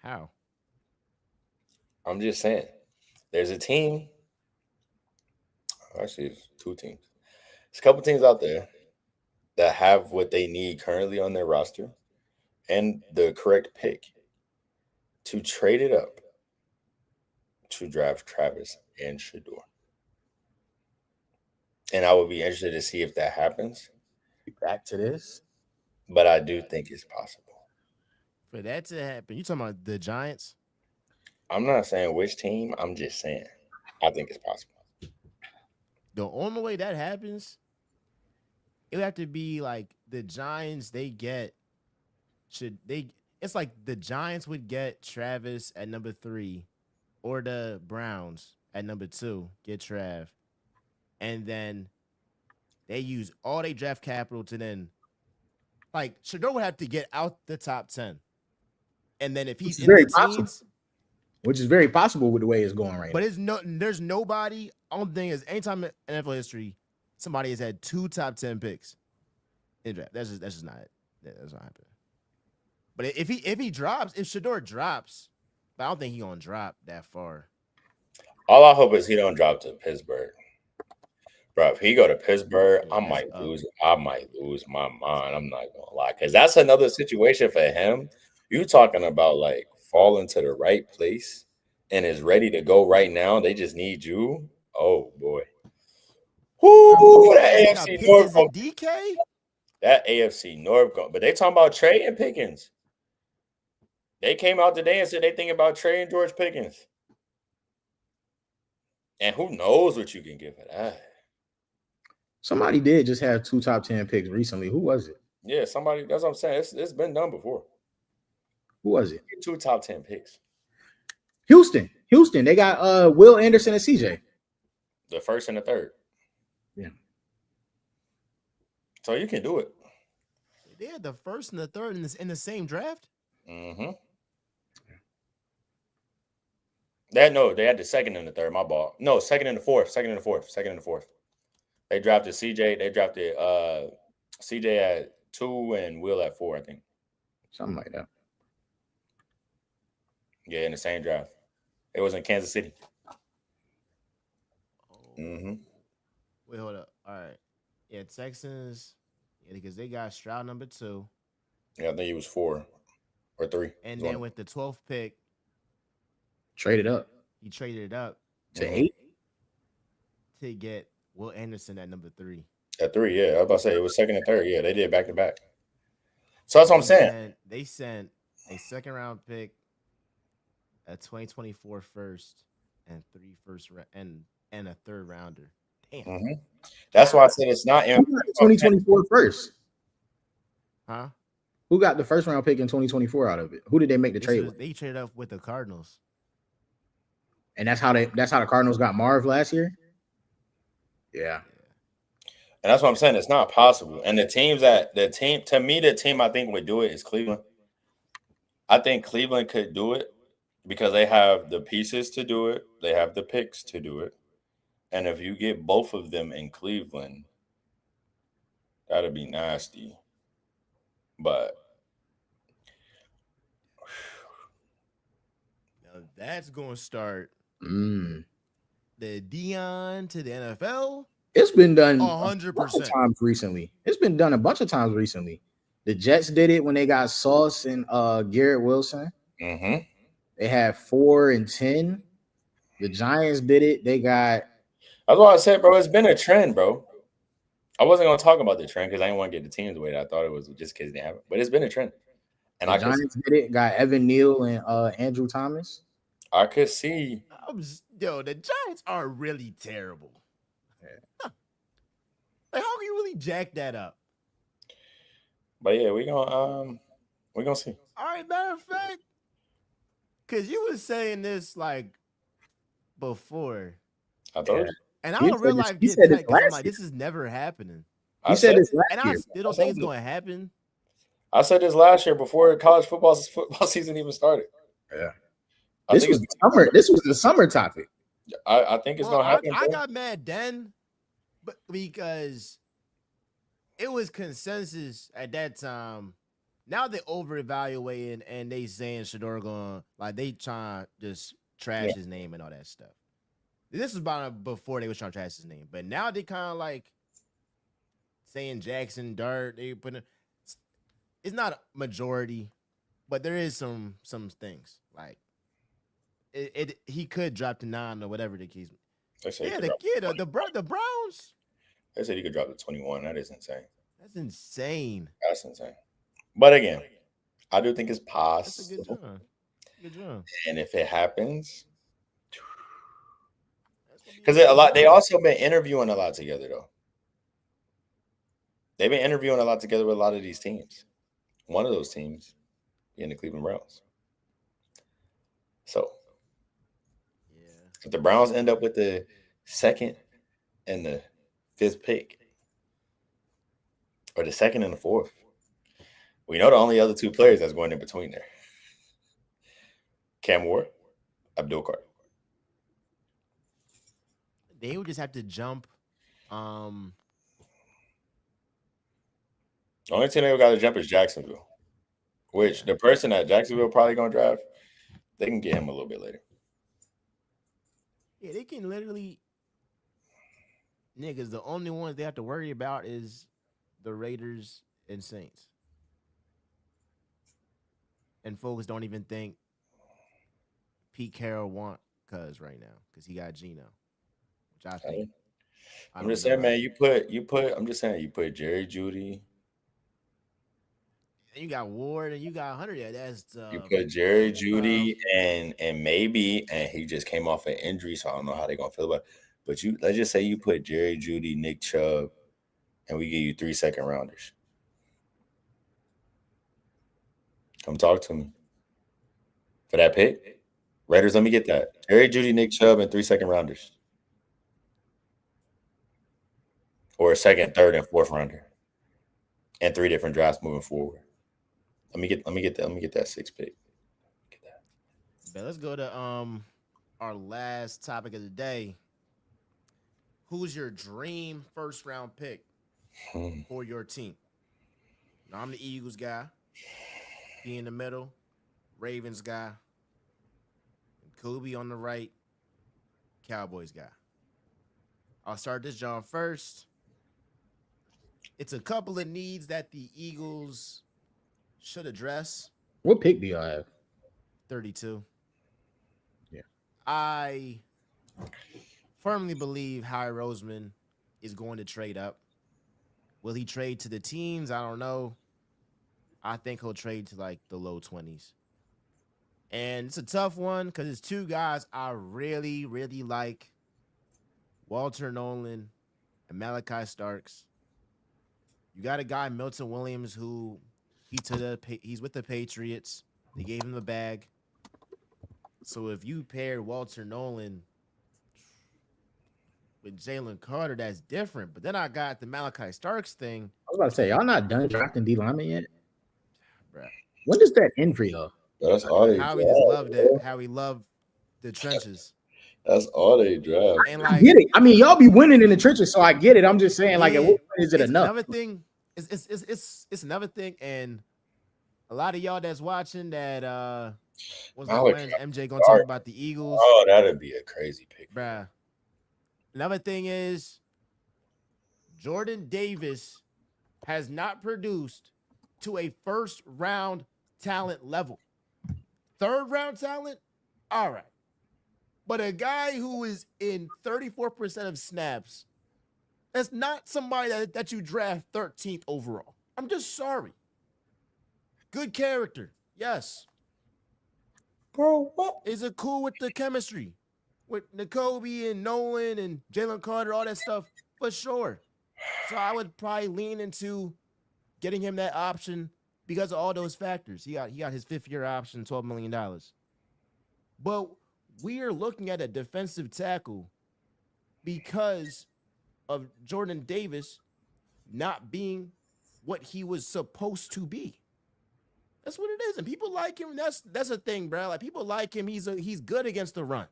How? I'm just saying. There's a team. Actually, it's two teams. There's a couple teams out there that have what they need currently on their roster and the correct pick to trade it up to draft Travis and Shador. And I would be interested to see if that happens. Back to this. But I do think it's possible. For that to happen, you talking about the Giants? I'm not saying which team. I'm just saying I think it's possible. The only way that happens, it would have to be like the Giants. It's like the Giants would get Travis at number 3, or the Browns at number 2 get Trav, and then they use all their draft capital to then, like, Shador would have to get out the top 10, and then if he's in very the possible. teens, Which is very possible with the way it's going right but now. there's nobody. Only thing is, anytime in NFL history, somebody has had 2 top 10 picks in draft. That's just not it. That's not happening. But if Shador drops, but I don't think he's gonna drop that far. All I hope is he don't drop to Pittsburgh. Bro, if he go to Pittsburgh, Yeah, I might lose my mind. I'm not gonna lie. Because that's another situation for him. You talking about like falling to the right place and is ready to go right now. They just need you. Oh boy. Whoo, that AFC North. DK? That AFC North. But they talking about Trey and Pickens. They came out today and said they think about Trey and George Pickens. And who knows what you can get for that? Somebody did just have 2 top 10 picks recently. Who was it? Yeah, somebody. That's what I'm saying. It's been done before. Who was it? 2 top 10 picks. Houston. They got Will Anderson and CJ. The first and the third. Yeah. So you can do it. They had the first and the third in the same draft. Mm-hmm. They had the second and the third. My ball. No, second and the fourth. They drafted CJ. They drafted CJ at 2 and Will at 4, I think. Something like that. Yeah, in the same draft. It was in Kansas City. Mm-hmm. Wait, hold up. All right. Yeah, Texans. Yeah, because they got Stroud number 2. Yeah, I think he was 4 or 3. And then with the 12th pick, traded up. He traded it up to 8 to get Will Anderson at number 3. At 3, yeah. I was about to say it was second and third. Yeah, they did back to back. So that's what I'm saying. They sent a second round pick, a 2024 first, and 3 first and a third rounder. Damn. Mm-hmm. That's why I said it's not in 2024 first. Huh? Who got the first round pick in 2024 out of it? Who did they make the trade with? They traded up with the Cardinals. And that's how the Cardinals got Marv last year? Yeah. And that's what I'm saying. It's not possible. And the team I think would do it is Cleveland. I think Cleveland could do it because they have the pieces to do it. They have the picks to do it. And if you get both of them in Cleveland, that'd be nasty. But now that's going to start the Dion to the NFL. It's been done 100% times recently. It's been done a bunch of times recently. The Jets did it when they got Sauce and Garrett Wilson. Mm-hmm. They had 4 and 10. The Giants did it. They got. That's what I said, bro. It's been a trend, bro. I wasn't going to talk about the trend because I didn't want to get the teams the way that I thought it was just because they have it. But it's been a trend. And the Giants did it. Got Evan Neal and Andrew Thomas. I could see. The Giants are really terrible. Yeah. Like, how can you really jack that up? But yeah, we're gonna see. All right, matter of fact, because you was saying this like before. I told you. And I don't realize this is never happening. You said this last year. And I still don't think it's going to happen. I said this last year before college football season even started. Yeah. This was the summer topic. I think it's going to happen. I got mad then, but because it was consensus at that time, now they over evaluating and they saying Shador going like they trying to just trash his name and all that stuff. This was about before they was trying to trash his name, but now they kind of like saying Jackson Dart. They put it's not a majority, but there is some things like he could drop to 9 or whatever the case. Yeah, the Browns. They said he could drop to 21. That is insane. That's insane. That's insane. But again, I do think it's possible. That's a good job. Good job. And if it happens, because they also been interviewing a lot together though. They've been interviewing a lot together with a lot of these teams. One of those teams being the Cleveland Browns. So, if the Browns end up with the 2nd and the 5th pick, or the 2nd and the 4th, we know the only other 2 players that's going in between there. Cam Ward, Abdul Carter. They would just have to jump. The only team they got to jump is Jacksonville, which the person that Jacksonville probably going to draft, they can get him a little bit later. Yeah, they can literally. Niggas, the only ones they have to worry about is the Raiders and Saints. And folks don't even think Pete Carroll want Cuz right now because he got Geno, which I think. I'm just saying, man. I'm just saying, you put Jerry Jeudy. You got Ward and you got Hunter. Yeah, that's you put Jerry Jeudy and maybe he just came off an injury, so I don't know how they're gonna feel about it. But let's just say you put Jerry Jeudy, Nick Chubb, and we give you 3 second rounders. Come talk to me. For that pick, Raiders, let me get that. Jerry Jeudy, Nick Chubb, and 3 second rounders. Or a 2nd, 3rd, and 4th rounder. And 3 different drafts moving forward. Let me get that 6th pick. Get that. But let's go to our last topic of the day. Who's your dream 1st round pick for your team? Now, I'm the Eagles guy. He in the middle. Ravens guy. And Kobe on the right. Cowboys guy. I'll start this John first. It's a couple of needs that the Eagles should address. What pick do y'all have? 32. Yeah. I firmly believe Howie Roseman is going to trade up. Will he trade to the teens? I don't know. I think he'll trade to like the low 20s. And it's a tough one because it's 2 guys I really, really like. Walter Nolan and Malachi Starks. You got a guy, Milton Williams, who he's with the Patriots. They gave him the bag. So if you pair Walter Nolan with Jalen Carter, that's different. But then I got the Malachi Starks thing. I was about to say, y'all not done drafting D lineman yet? Bruh. When does that end for y'all? That's all they How draft, he just loved bro. it. How he loved the trenches. That's all they draft. And I get it. I mean, y'all be winning in the trenches, so I get it. I'm just saying, like, at what point is it enough? Another thing. It's another thing, and a lot of y'all that's watching that when's MJ gonna talk about the Eagles? Oh, that'd be a crazy pick, bruh. Another thing is Jordan Davis has not produced to a 1st round talent level. 3rd round talent, all right. But a guy who is in 34% of snaps, that's not somebody that you draft 13th overall. I'm just sorry. Good character, yes. Bro, what? Is it cool with the chemistry? With N'Kobe and Nolan and Jalen Carter, all that stuff, for sure. So I would probably lean into getting him that option because of all those factors. He got his 5th-year option, $12 million. But we are looking at a defensive tackle because of Jordan Davis not being what he was supposed to be. That's what it is. And people like him. That's a thing, bro. Like, people like him. He's good against the run.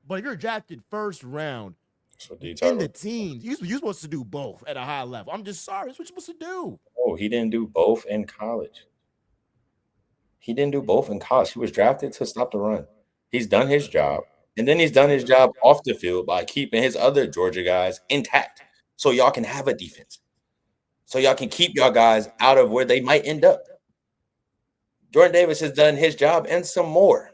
But if you're drafted 1st round So D in the Tyler. teens. You're supposed to do both at a high level. I'm just sorry. That's what you're supposed to do. Oh, he didn't do both in college. He didn't do both in college. He was drafted to stop the run. He's done his job, and then he's done his job off the field by keeping his other Georgia guys intact, so y'all can have a defense, so y'all can keep y'all guys out of where they might end up. Jordan Davis has done his job and some more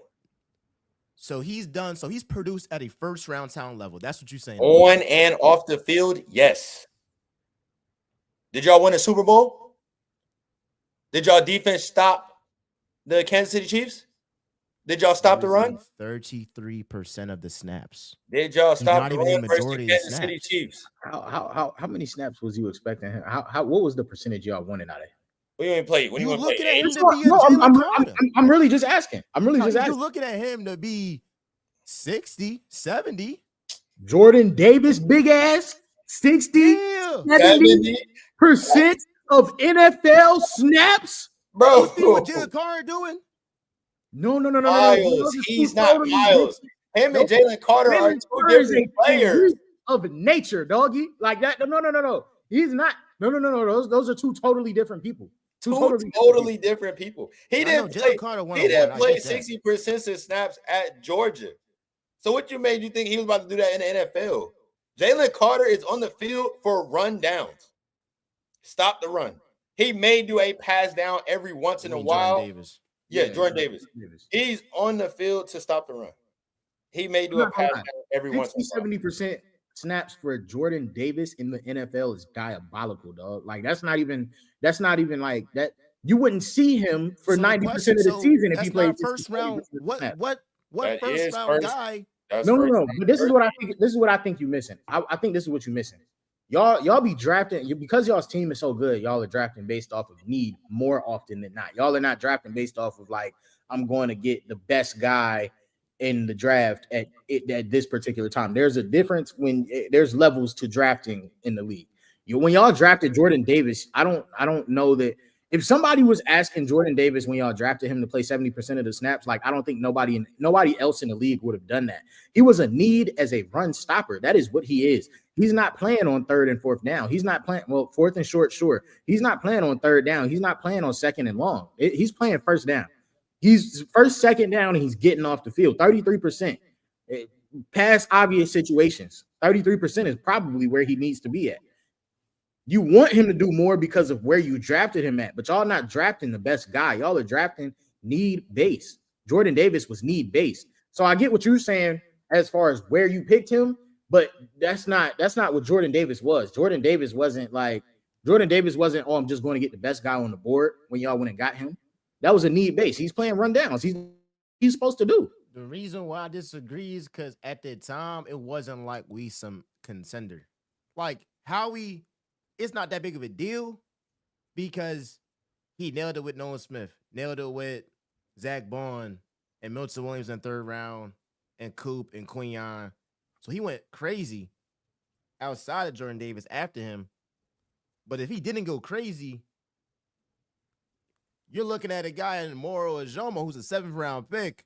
So he's done. So he's produced at a first round talent level. That's what you're saying. on and off the field. Yes. Did y'all win a Super Bowl? Did y'all defense stop the Kansas City Chiefs? Did y'all stop the run? 33% of the snaps. Did y'all stop not the even a run versus the majority of the Kansas City snaps. Chiefs? How many snaps was you expecting him? What was the percentage y'all wanted out of him? When you ain't play, when you You want to play looking at him 80? to be a No, Jalen Carter. I'm really just asking. You're looking at him to be 60, 70. Jordan Davis, big ass, 60, Yeah. 70% of NFL snaps. Bro, You see what Jalen Carter doing? No. Miles, he's not Miles. Him and Jalen Carter are two different players. Of nature, doggy. Like that. No. He's not. No. Those are two totally different people. Two totally different people. He I know didn't Jalen play. Carter He 101. didn't I play get that. 60% of snaps at Georgia. So what you made you think he was about to do that in the NFL? Jalen Carter is on the field for run downs. Stop the run. He may do a pass down every once in a while. Jordan Davis. Yeah, Jordan Davis. He's on the field to stop the run. He may do a pass down every once in a while. 70% snaps for Jordan Davis in the NFL is diabolical, dog. Like that's not even like that. You wouldn't see him for 90% of the season if he played first round. What That first is round first- guy? That's No. first- But this is what I think. This is what I think you're missing. I think this is what you're missing. Y'all be drafting because y'all's team is so good. Y'all are drafting based off of need more often than not. Y'all are not drafting based off of like I'm going to get the best guy in the draft at this particular time. There's a difference when there's levels to drafting in the league. When y'all drafted Jordan Davis, I don't know that if somebody was asking Jordan Davis when y'all drafted him to play 70% of the snaps, like I don't think nobody else in the league would have done that. He was a need as a run stopper. That is what he is. He's not playing on third and fourth down. He's not playing fourth and short, sure. He's not playing on third down. He's not playing on second and long. He's playing first down. He's first, second down, and he's getting off the field. 33%. Past obvious situations. 33% is probably where he needs to be at. You want him to do more because of where you drafted him at, but y'all not drafting the best guy. Y'all are drafting need-based. Jordan Davis was need-based. So I get what you're saying as far as where you picked him, but that's not what Jordan Davis was. Jordan Davis wasn't, oh, I'm just going to get the best guy on the board when y'all went and got him. That was a need-based. He's playing rundowns. He's supposed to do. The reason why I disagree is because at the time, it wasn't like we some contender. Like Howie, it's not that big of a deal because he nailed it with Nolan Smith, nailed it with Zach Bond and Milton Williams in third round and Coop and Quinyon. So he went crazy outside of Jordan Davis after him. But if he didn't go crazy, you're looking at a guy in Moro Ajomo who's a 7th round pick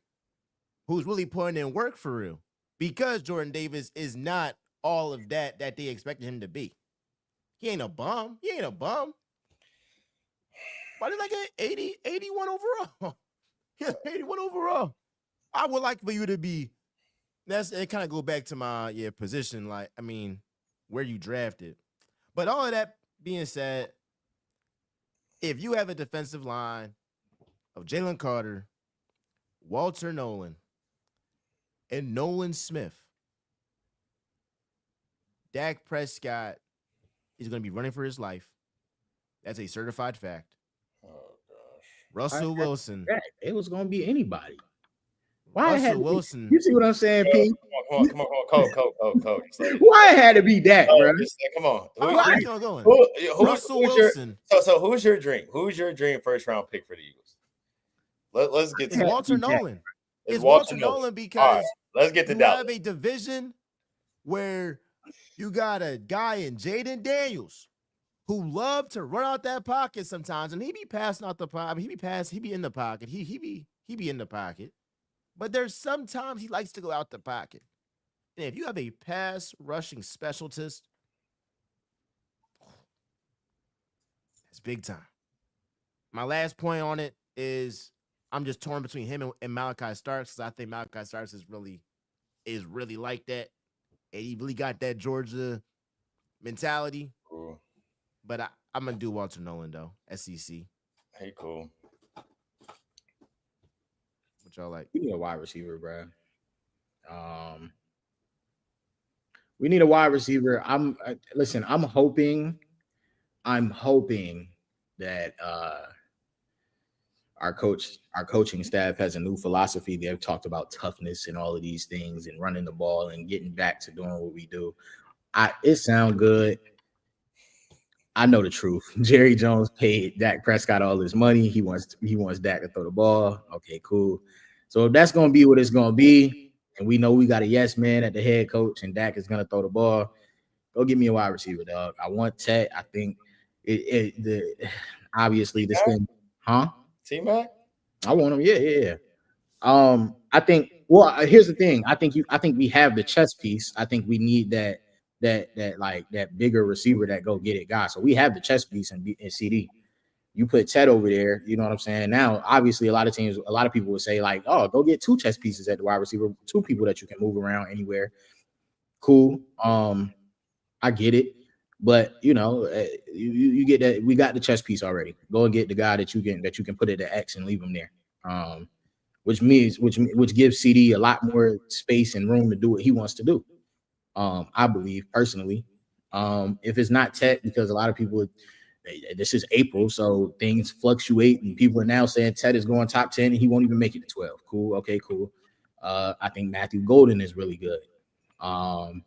who's really putting in work for real because Jordan Davis is not all of that they expected him to be. He ain't a bum. But he's like an 81 overall. Yeah, 81 overall. I would like for you to be, it kind of go back to my position, like, I mean, where you drafted. But all of that being said, if you have a defensive line of Jalen Carter, Walter Nolan, and Nolan Smith, Dak Prescott is going to be running for his life. That's a certified fact. Oh gosh. Russell Wilson. It was going to be anybody. Russell Wilson. You see what I'm saying, P? Come on, Coach. Why it had to be Dak, bro? Come on. Russell Wilson. So who's your dream? Who's your dream first round pick for the Eagles? Let's get to Walter Nolan. It's Walter Nolan because let's get to you Dallas. have a division where you got a guy in Jaden Daniels who love to run out that pocket sometimes, and he be passing out the pocket. I mean, he be in the pocket. He be in the pocket. But there's sometimes he likes to go out the pocket. if you have a pass rushing specialist, it's big time. My last point on it is I'm just torn between him and Malachi Starks because I think Malachi Starks is really like that. And he really got that Georgia mentality. Cool. But I'm gonna do Walter Nolan though. SEC. Hey, cool. What y'all like? We need a wide receiver, bro. We need a wide receiver. I'm hoping that our coaching staff has a new philosophy. They've talked about toughness and all of these things and running the ball and getting back to doing what we do. It sounds good. I know the truth. Jerry Jones paid Dak Prescott all his money. He wants Dak to throw the ball. Okay, cool. So if that's going to be what it's going to be, and we know we got a yes man at the head coach, and Dak is going to throw the ball, go get me a wide receiver, dog. I want Tet. I think obviously this thing, huh? T-Mac? I want him. Yeah. I think. Well, here's the thing. I think we have the chess piece. I think we need that bigger receiver that go get it guy. So we have the chess piece in CD. You put Ted over there, you know what I'm saying? Now, obviously, a lot of people would say, like, oh, go get 2 chess pieces at the wide receiver, 2 people that you can move around anywhere. Cool. I get it. But you get that we got the chess piece already. Go and get the guy that you can put it at X and leave him there. Which gives CD a lot more space and room to do what he wants to do. I believe personally. If it's not Tet, because a lot of people, this is April, so things fluctuate, and people are now saying Tet is going top 10 and he won't even make it to 12. Cool, okay, cool. I think Matthew Golden is really good. And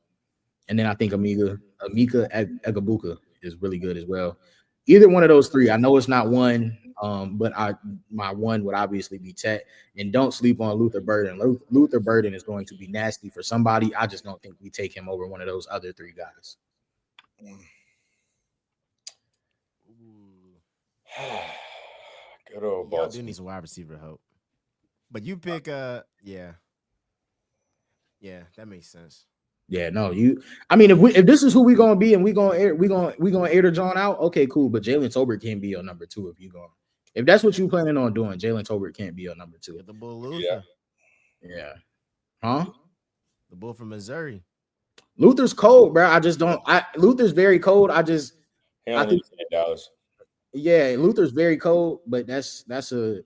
then I think Emeka Egbuka is really good as well. Either one of those 3. I know it's not one, but my one would obviously be Tet. And don't sleep on Luther Burden. Luther Burden is going to be nasty for somebody. I just don't think we take him over one of those other 3 guys. Good old Y'all boss. do need some wide receiver help. But you pick yeah, that makes sense. Yeah, no, if this is who we're gonna be and we're gonna air the John out, okay, cool. But Jalen Tolbert can't be your number 2 if that's what you planning on doing. Jalen Tolbert can't be your number 2. Get the bull Luther. Yeah. Huh? The bull from Missouri. Luther's cold, bro. Luther's very cold. I think Dallas. Yeah, Luther's very cold, but that's a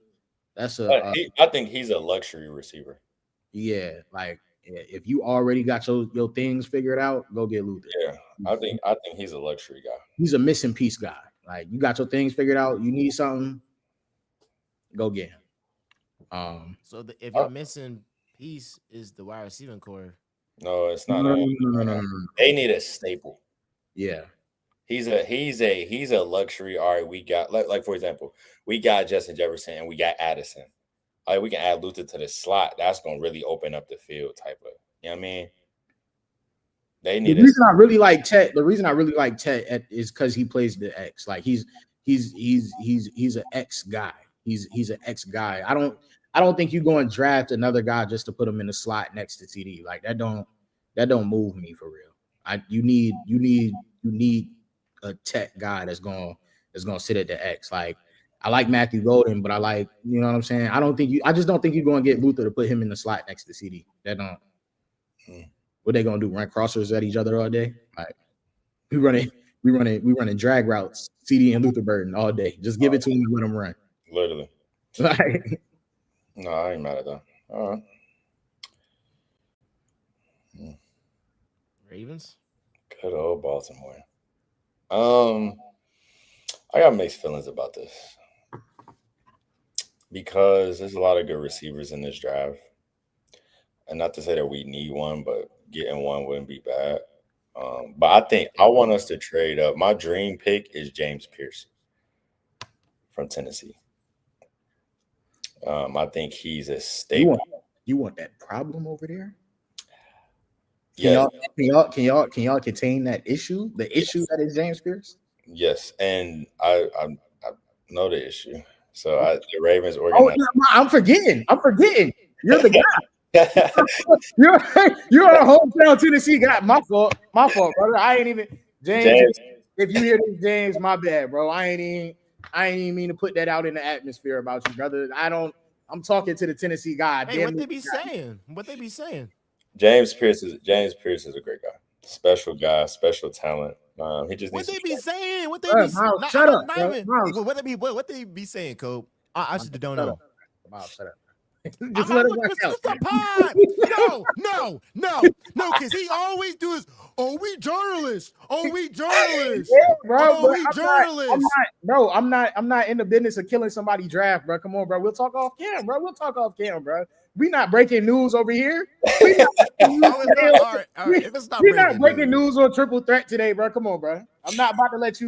I think he's a luxury receiver. Yeah, like if you already got your things figured out, go get Luther. Yeah, I think he's a luxury guy. He's a missing piece guy. Like you got your things figured out, you need something, go get him. So if your missing piece is the wide receiving core, no, it's not. No. They need a staple. Yeah, he's a luxury. All right, we got like for example, we got Justin Jefferson and we got Addison. Like we can add Luther to the slot. That's gonna really open up the field type of. You know what I mean? They need. The reason I really like Tet is because he plays the X. Like he's an X guy. He's an X guy. I don't think you go and draft another guy just to put him in the slot next to TD. Like that don't move me for real. You need a tech guy that's gonna sit at the X. Like I like Matthew Golden, but I like, you know what I'm saying? I just don't think you're gonna get Luther to put him in the slot next to CD. That don't. What they gonna do? Run crossers at each other all day? Like we running drag routes, CD and Luther Burden all day. Just give it to him and let him run. Literally. Like, no, I ain't mad at that. All right. Ravens. Good old Baltimore. I got mixed feelings about this because there's a lot of good receivers in this draft, and not to say that we need one, but getting one wouldn't be bad. But I think I want us to trade up. My dream pick is James Pierce from Tennessee. I think he's a staple. You want that problem over there? Yeah. Can y'all contain that issue? The issue that is James Pierce? Yes, and I know the issue. So the Ravens organized. Oh, yeah, I'm forgetting. You're the guy. You're a hometown Tennessee guy. My fault, brother. I ain't even James. If you hear this, James, my bad, bro. I ain't even mean to put that out in the atmosphere about you, brother. I'm talking to the Tennessee guy. Hey, what they be saying? What they be saying? James Pierce is a great guy. Special guy, special talent. He just what needs they be saying? What they Miles, be saying? shut up, Miles. What they be saying, Cope? I just don't know. Miles, shut up. Just let him it's the pod. No, because he always do this. Oh, we journalists. Yeah, bro, oh, we journalists. I'm not in the business of killing somebody's draft, bro. Come on, bro. We'll talk off cam, bro. We not breaking news over here. We're not breaking news on Triple Threat today, bro. Come on, bro. I'm not about to let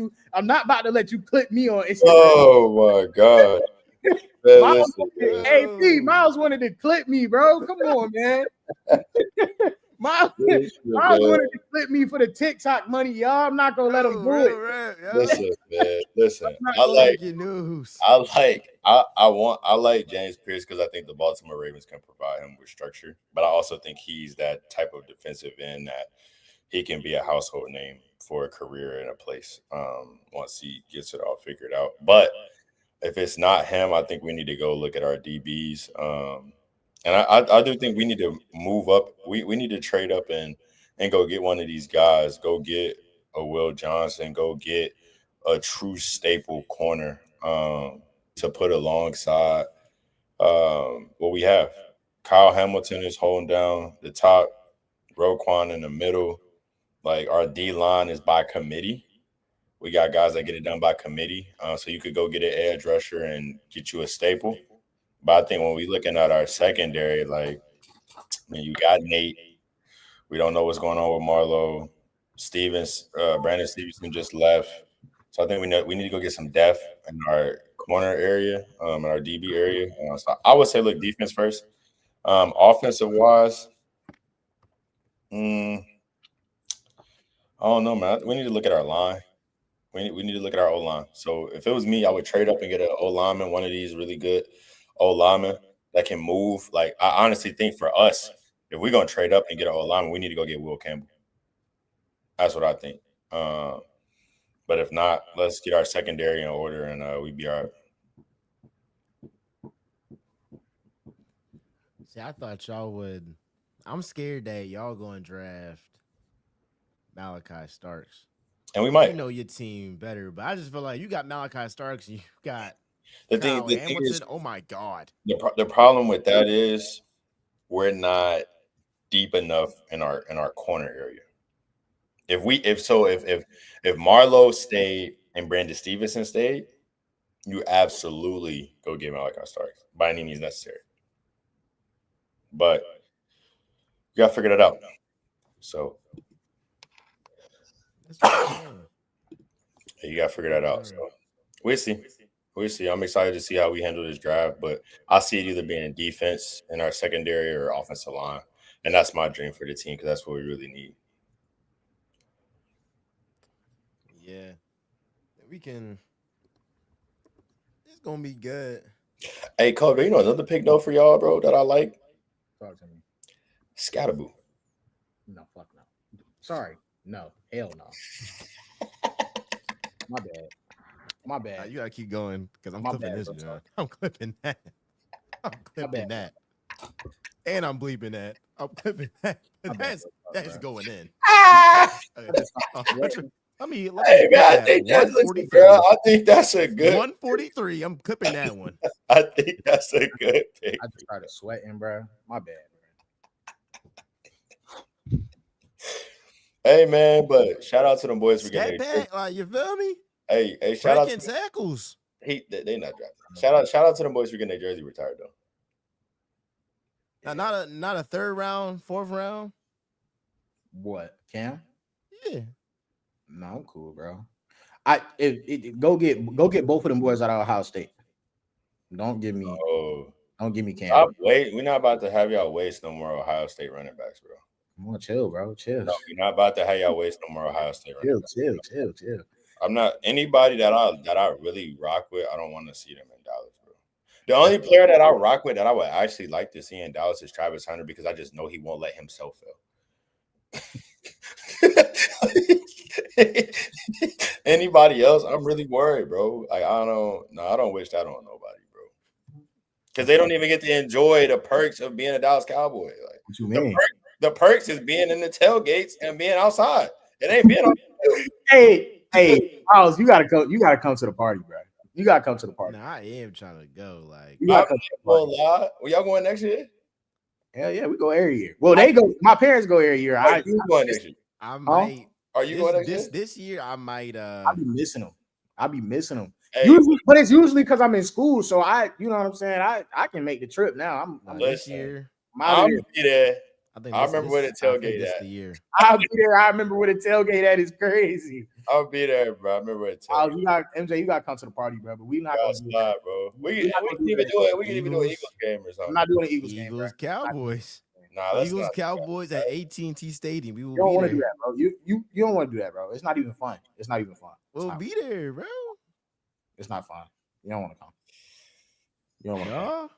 you clip me on Instagram. Oh my god. Miles wanted to clip me, bro. Come on, man. Miles wanted to clip me for the TikTok money, y'all. I'm not gonna let him do it. Listen. I like James Pierce because I think the Baltimore Ravens can provide him with structure, but I also think he's that type of defensive end that he can be a household name for a career in a place once he gets it all figured out. But if it's not him, I think we need to go look at our DBs. And I do think we need to move up. We need to trade up and go get one of these guys. Go get a Will Johnson. Go get a true staple corner to put alongside what we have. Kyle Hamilton is holding down the top. Roquan in the middle. Like our D-line is by committee. We got guys that get it done by committee. So you could go get an edge rusher and get you a staple. But I think when we're looking at our secondary, like, you got Nate. We don't know what's going on with Marlowe. Brandon Stevenson just left. So I think we need to go get some depth in our corner area, in our DB area. So I would say, look, defense first. Offensive-wise, I don't know, man. We need to look at our line. We need to look at our O-line. So if it was me, I would trade up and get an O-lineman, one of these really good O-linemen that can move. Like, I honestly think for us, if we're going to trade up and get an O-lineman, we need to go get Will Campbell. That's what I think. But if not, let's get our secondary in order and we'd be all right. See, I thought y'all would. I'm scared that y'all going to draft Malachi Starks. And we might. You know your team better, but I just feel like you got Malachi Starks and you got the Kyle thing Hamilton. Is, oh my God. The problem with that is we're not deep enough in our corner area. If Marlowe stayed and Brandon Stevenson stayed, you absolutely go get Malachi Starks by any means necessary. But you gotta figure that out. So you gotta figure that out. So we'll see. I'm excited to see how we handle this draft, but I see it either being in defense in our secondary or offensive line, and that's my dream for the team because that's what we really need. Yeah, we can. It's gonna be good. Hey, Kobe, you know another pick though for y'all, bro, that I like. Talk to me. Scatterboo. No, fuck no. Sorry, no, hell no. My bad. You gotta keep going because I'm clipping this. I'm clipping that. And I'm bleeping that. I'm clipping that. That's going in. Let me hey, man, I think that's a good 143. I'm clipping that one. I think that's a good pick. I just started sweating, bro. My bad. Hey, man, but shout out to them boys for getting that. Like, you feel me? Hey, shout out to tackles. They not drafting. Shout out to them boys for getting their jersey retired though. Now, not a third round, fourth round. What, Cam? Yeah. No, I'm cool, bro. Go get both of them boys out of Ohio State. Don't give me Cam. We're not about to have y'all waste no more Ohio State running backs, bro. Come on, chill, bro. Chill. No, we're not about to have y'all waste no more Ohio State running backs. Chill. I'm not anybody that I really rock with. I don't want to see them in Dallas, bro. The only player that I rock with that I would actually like to see in Dallas is Travis Hunter because I just know he won't let himself fail. Anybody else, I'm really worried, bro. Like I don't wish that on nobody, bro. Because they don't even get to enjoy the perks of being a Dallas Cowboy. Like What you mean? the perks is being in the tailgates and being outside. It ain't being on the field. Hey, Miles, you gotta come. You gotta come to the party, bro. You gotta come to the party. Nah, I am trying to go. Like, You gotta I'm come not to the gonna party. lie. Well, y'all going next year? Hell yeah, we go every year. Well, they go. My parents go every year. Are you going next year? I might. Are you going next year? This year? I might. I be missing them. Hey, Usually, but it's usually because I'm in school, so you know what I'm saying. I can make the trip now. I'm this year. I'll be there. I think I remember where the tailgate this at. the year. I'll be there. I remember where the tailgate at is crazy. I'll be there, bro. I remember where the tailgate. You got MJ. You got to come to the party, bro. But we not gonna do slide, that, bro. We We're can not gonna do even that. do it. We can even do an Eagles game or I'm something. not doing the Eagles game, bro. Eagles Cowboys. Nah, let's Eagles not. Cowboys at AT&T Stadium. We will You don't be want to do there. that, bro. You don't want to do that, bro. It's not even fun. It's not even fun. We'll be there, bro. It's not fun. You don't want to come. You don't want to come. Huh?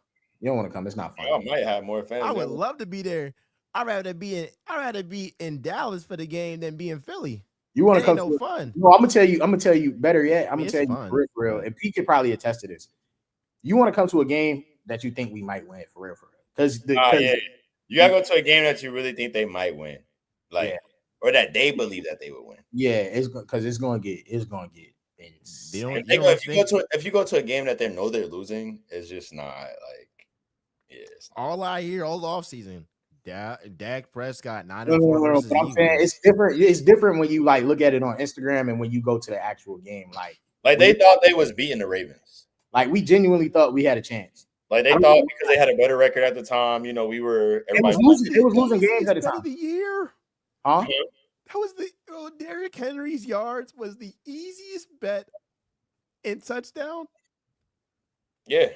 You don't want to come. It's not fun. Y'all might have more fans. I would than- love to be there. I'd rather be in Dallas for the game than be in Philly. You want It to come? ain't no fun. No, I'm gonna tell you. Better yet, I'm gonna It's tell you fun. for real. And Pete could probably attest to this. You want to come to a game that you think we might win for real, because yeah. You gotta go to a game that you really think they might win, like, Yeah. or that they believe that they would win. yeah, it's because it's gonna get They don't, If you go to a game that they know they're losing, it's just not like, yeah. all I hear all offseason, Dak Prescott 9-4 No, versus but I'm saying Eagles. it's different. It's different when you like look at it on Instagram and when you go to the actual game. Like they thought they was beating the Ravens. Like we genuinely thought we had a chance. Like they thought because they had a better record at the time. You know, we were everybody. It was losing games at the Bet time. of the year. Huh? That was Derrick Henry's yards was the easiest bet in touchdown. Yeah,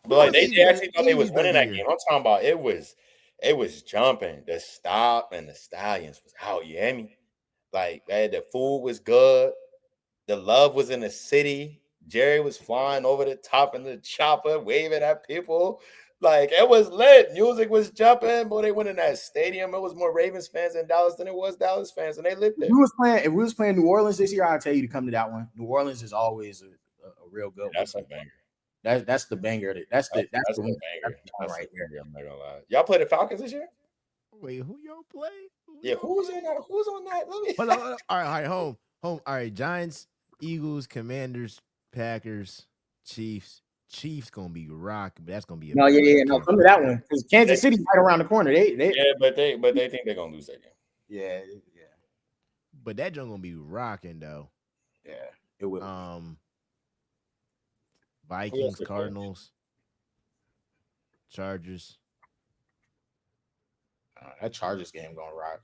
but like they actually thought they was winning that game. I'm talking about it was jumping. The stop and the Stallions was out. You hear me? Like the food was good. The love was in the city. Jerry was flying over the top in the chopper, waving at people. Like it was lit. Music was jumping. Boy, they went in that stadium. It was more Ravens fans in Dallas than it was Dallas fans, and they lived there. If we was playing New Orleans this year, I'd tell you to come to that one. New Orleans is always a real good one. That's a banger. That's the banger. That's the banger. That's right there. I'm not gonna lie. Y'all play the Falcons this year? Wait, who y'all play? Who's on that? Who's on that? Let me. All right, home. All right, Giants, Eagles, Commanders, Packers, Chiefs. Chiefs gonna be rocking, but that's gonna be no, come to that one because Kansas City's right around the corner. They but they think they're gonna lose that game. Yeah. But that joint gonna be rocking though. Yeah, it will. Vikings, Cardinals, Chargers. That Chargers game gonna rock.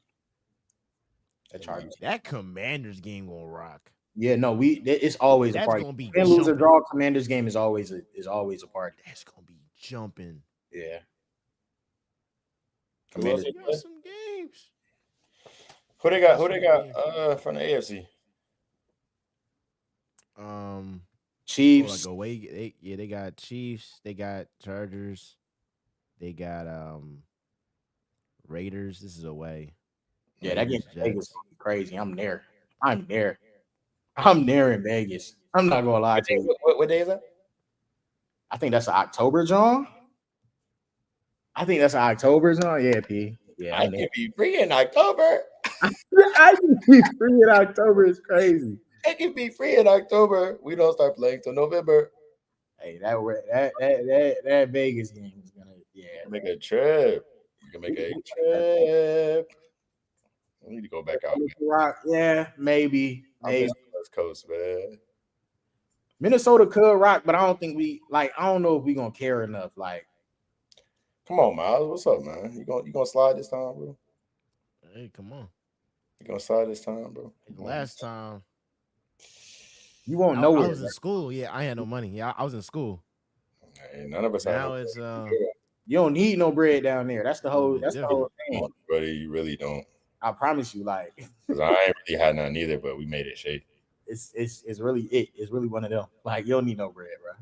That Commanders game gonna rock. Yeah, no, it's always a party. Gonna be win, lose or draw. Commanders game is always a party. That's gonna be jumping. Yeah. Commanders got some games. Who they got from the AFC? Chiefs. They got Chiefs. They got Chargers. They got Raiders. This is away. Yeah, that game in Vegas is crazy. I'm there in Vegas. I'm not gonna lie to you. What day is that? I think that's an October, John. Yeah, P. Yeah, I can be free in October. I can be free in October. It's crazy. I can be free in October. We don't start playing till November. Hey, that Vegas game is gonna make a trip. You can make a trip. We need to go back out. Yeah, maybe. West Coast, man. Minnesota could rock, but I don't think I don't know if we're gonna care enough. Like, come on, Miles. What's up, man? You gonna slide this time, bro? Hey, come on. You gonna slide this time, bro? Last time. You won't know. I was in school. Yeah, I had no money. Yeah, I was in school. Hey, none of us now have. It's you don't need no bread down there. That's the whole. That's the whole thing. Buddy, you really don't. I promise you, like, because I ain't really had none either, but we made it shake. It's really one of them. Like, you don't need no bread, bro.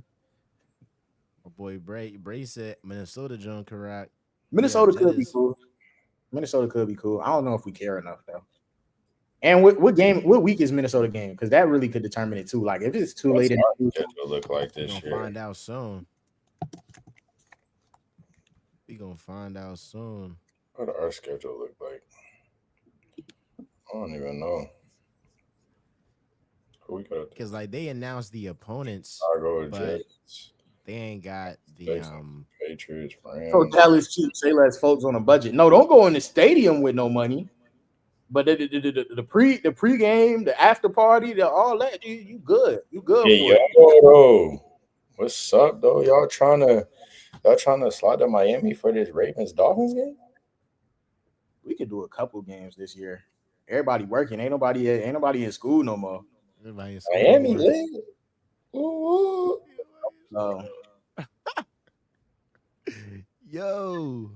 My boy Bray said Minnesota John correct. Minnesota could be cool. Minnesota could be cool. I don't know if we care enough though. And what week is Minnesota game? Because that really could determine it too. Like if it's too late in the schedule look like this year, we're gonna find out soon. We gonna find out soon. What does our schedule look like? I don't even know. Because like they announced the opponents, but Jets. They ain't got the Patriots. Rams. So Dallas cheap. Say less folks on a budget. No, don't go in the stadium with no money. But the pregame, the after party, all that, you good. You good yeah, for it. Yo, what's up though? Y'all trying to slide to Miami for this Ravens Dolphins game? We could do a couple games this year. Everybody working. Ain't nobody in school no more. Everybody in school Miami lit. No. Yo.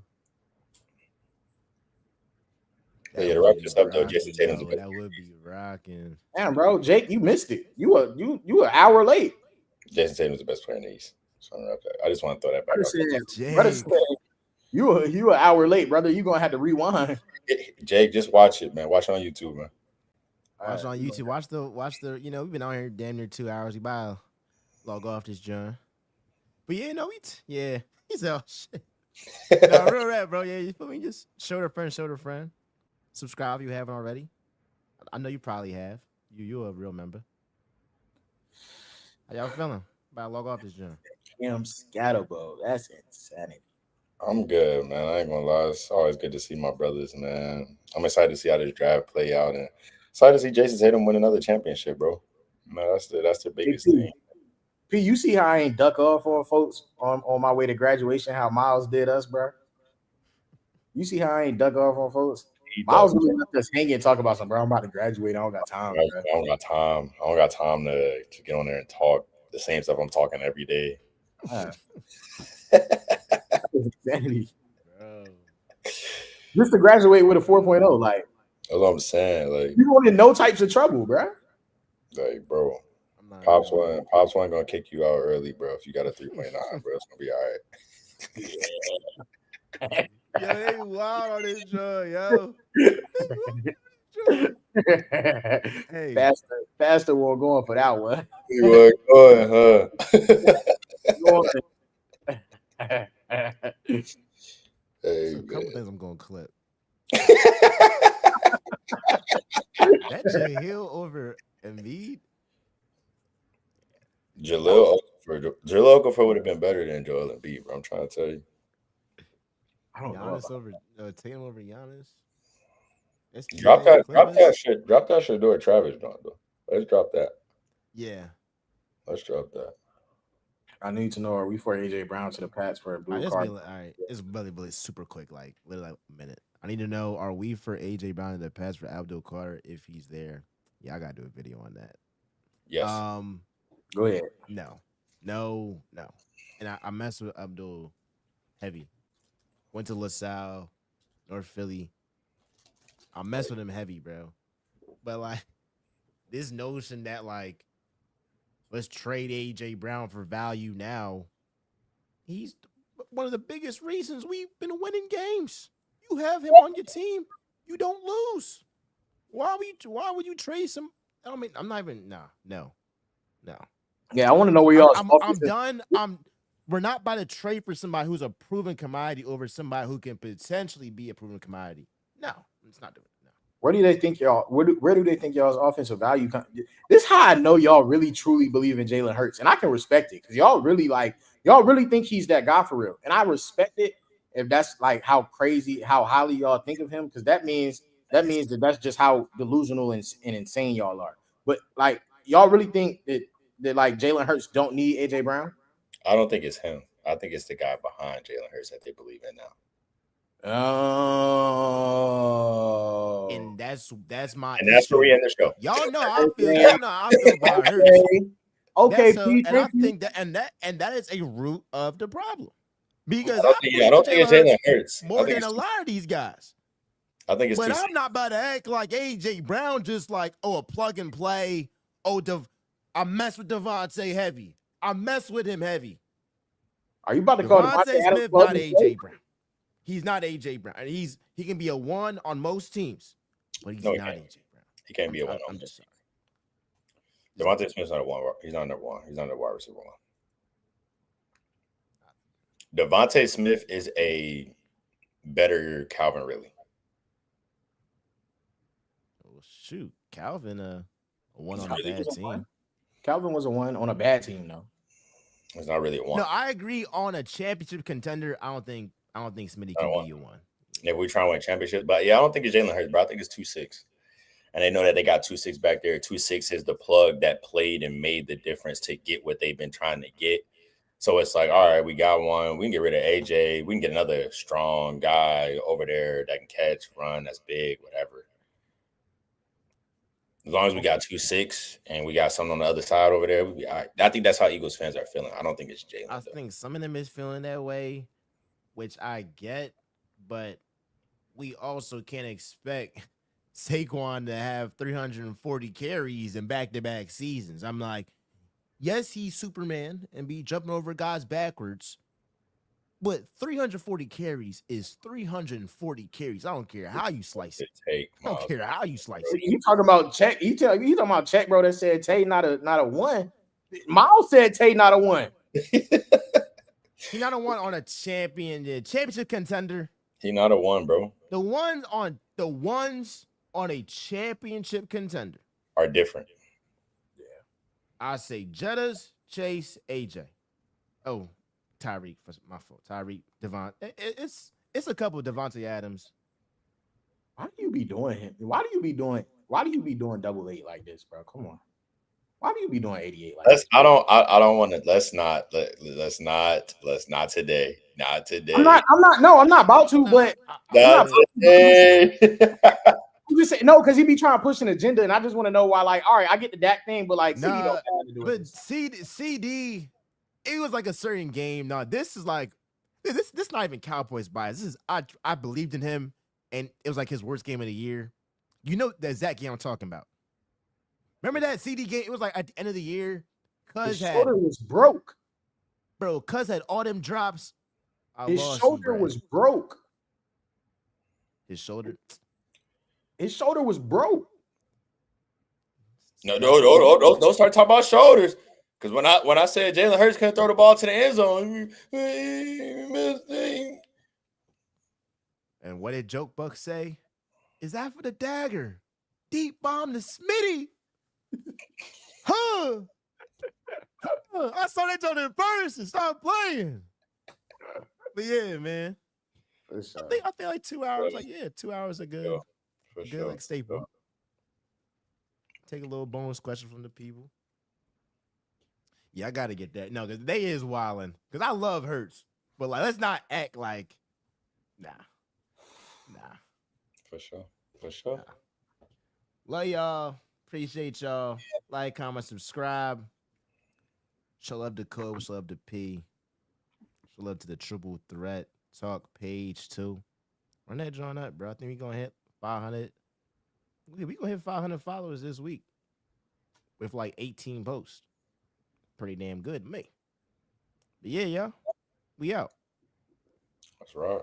Yeah, to wrap this up though, Jason Tatum's that would be rocking. Damn, bro, Jake, you missed it. You an hour late. Jason Tatum's the best player in the East. So I just want to throw that back up. You an hour late, brother. You gonna have to rewind. Jake, just watch it, man. Watch it on YouTube, man. Watch on YouTube. Watch the. You know, we've been out here damn near 2 hours. We about to log off this John. But yeah, no, he's all shit. No, real rap, bro. Yeah, you feel me? Just show a friend. Subscribe if you haven't already. I know you probably have. You're a real member. How y'all feeling? About to log off this John. Damn Scatterbo. That's insanity. I'm good, man. I ain't gonna lie. It's always good to see my brothers, man. I'm excited to see how this draft play out, and excited to see Jason Tatum win another championship, bro. Man, that's the biggest thing. P, you see how I ain't duck off on folks on my way to graduation? How Miles did us, bro. You see how I ain't duck off on folks? Miles really left us hanging and talk about something, bro. I'm about to graduate. I don't got time. I don't got time. I don't got time to get on there and talk the same stuff I'm talking every day. Insanity. Just to graduate with a 4.0, like that's what I'm saying. Like you don't in no types of trouble, bro. Like, bro, Pops wasn't gonna kick you out early, bro. If you got a 3.9, bro, it's gonna be all right. Yo, they wild on this joint, yo. Hey, faster won't go on for that one. You were going, huh? Hey, a couple things I'm gonna clip. That's a hill over Embiid. Jahlil Okafor would have been better than Joel Embiid, bro. I'm trying to tell you. I don't Giannis over Tatum over Giannis. Drop that Shedeur Travis John though. Let's drop that. Yeah. Let's drop that. I need to know, are we for AJ Brown to the Pats for a blue card? All right, it's really super quick, like literally a minute. I need to know, are we for AJ Brown to the Pats for Abdul Carter if he's there? Yeah, I gotta do a video on that. Yes. Go ahead. No. And I messed with Abdul heavy. Went to LaSalle, North Philly. I messed with him heavy, bro. But like this notion that like let's trade AJ Brown for value now. He's one of the biggest reasons we've been winning games. You have him on your team, you don't lose. Why would you trade some? I mean, I'm not even no. Yeah, I want to know where y'all. I'm done. We're not about to trade for somebody who's a proven commodity over somebody who can potentially be a proven commodity. No, it's not doing it. No. Where do they think y'all? Where do they think y'all's offensive value? This is how I know y'all really truly believe in Jalen Hurts, and I can respect it because y'all really think he's that guy for real, and I respect it. If that's like how highly y'all think of him, because that means that's just how delusional and insane y'all are. But like y'all really think that like Jalen Hurts don't need AJ Brown? I don't think it's him. I think it's the guy behind Jalen Hurts that they believe in now. Oh, and that's my and that's where we end the show. Y'all know I feel about Hurts. Okay, and I think that is a root of the problem because I don't think it's Jalen Hurts more than a lot of these guys. I think it's. But I'm not about to act like AJ Brown just like a plug and play. I mess with Devontae heavy. I mess with him heavy. Are you about to call Devontae Devontae Adams Smith plug not and AJ play? Brown. He's not AJ Brown. He can be a 1 on most teams, but he's No, he not can't. AJ Brown. He can't be a 1 on I'm most just sorry. Devontae Smith's not a 1. He's not number 1. He's not a wide receiver 1. Devontae Smith is a better Calvin Ridley. Well, shoot, Calvin, a 1 on a Really bad was a team. 1. Calvin was a 1 on a bad team, though. It's not really a 1. No, I agree. On a championship contender, I don't think Smitty can be a 1. If we try to win championships, but yeah, I don't think it's Jalen Hurts, but I think it's 2-6. And they know that they got 2-6 back there. 2-6 is the plug that played and made the difference to get what they've been trying to get. So it's like, all right, we got one. We can get rid of AJ. We can get another strong guy over there that can catch, run, that's big, whatever. As long as we got 2-6 and we got something on the other side over there, we'll be all right. I think that's how Eagles fans are feeling. I don't think it's Jalen. I think some of them is feeling that way, which I get, but we also can't expect Saquon to have 340 carries in back-to-back seasons. I'm like, yes, he's Superman and be jumping over guys backwards, but 340 carries is 340 carries. I don't care how you slice it. I don't care how you slice it. You talking about check? You talking about check, bro? That said Tay not a 1. Miles said Tay not a 1. He's not a 1 on a championship contender. He not a 1, bro. The ones on a championship contender are different. Yeah, I say Jettas, Chase, AJ. Oh, Tyreek, my fault. Tyreek, Devon. It's a couple of Devontae Adams. Why do you be doing him? Why do you be doing double 8 like this, bro? Come on. Why do you be doing 88 like this? I don't want to. Let's not today. Not today. I'm not about to, but not today. I'm just saying no, because he be trying to push an agenda, and I just want to know why. Like, all right, I get the Dak thing, but like, CD don't have to do it. But CD, it was like a certain game. No, this is like this not even Cowboys bias. This is I believed in him, and it was like his worst game of the year. You know that Zach game I'm talking about. Remember that CD game? It was like at the end of the year. His shoulder was broke. Bro, Cuz had all them drops. His shoulder was broke. His shoulder was broke. No, don't start talking about shoulders. Because when I said Jalen Hurts can't throw the ball to the end zone, and what did Joke Buck say? Is that for the dagger? Deep bomb to Smitty. Huh? I saw that joke in person. Stop playing. But yeah, man. I think like 2 hours. Like 2 hours are good. For good sure. like staple. Take a little bonus question from the people. Yeah, I gotta get that. No, because they is wilding. Because I love Hurts, but like let's not act like nah. For sure. Nah. Love y'all. Appreciate y'all. Like, comment, subscribe. Show love to Code. Show love to P. Show love to the Triple Threat Talk page too. Run that joint up, bro. I think we're gonna hit 500. We're gonna hit 500 followers this week with like 18 posts. Pretty damn good to me. But yeah, y'all. We out. That's right.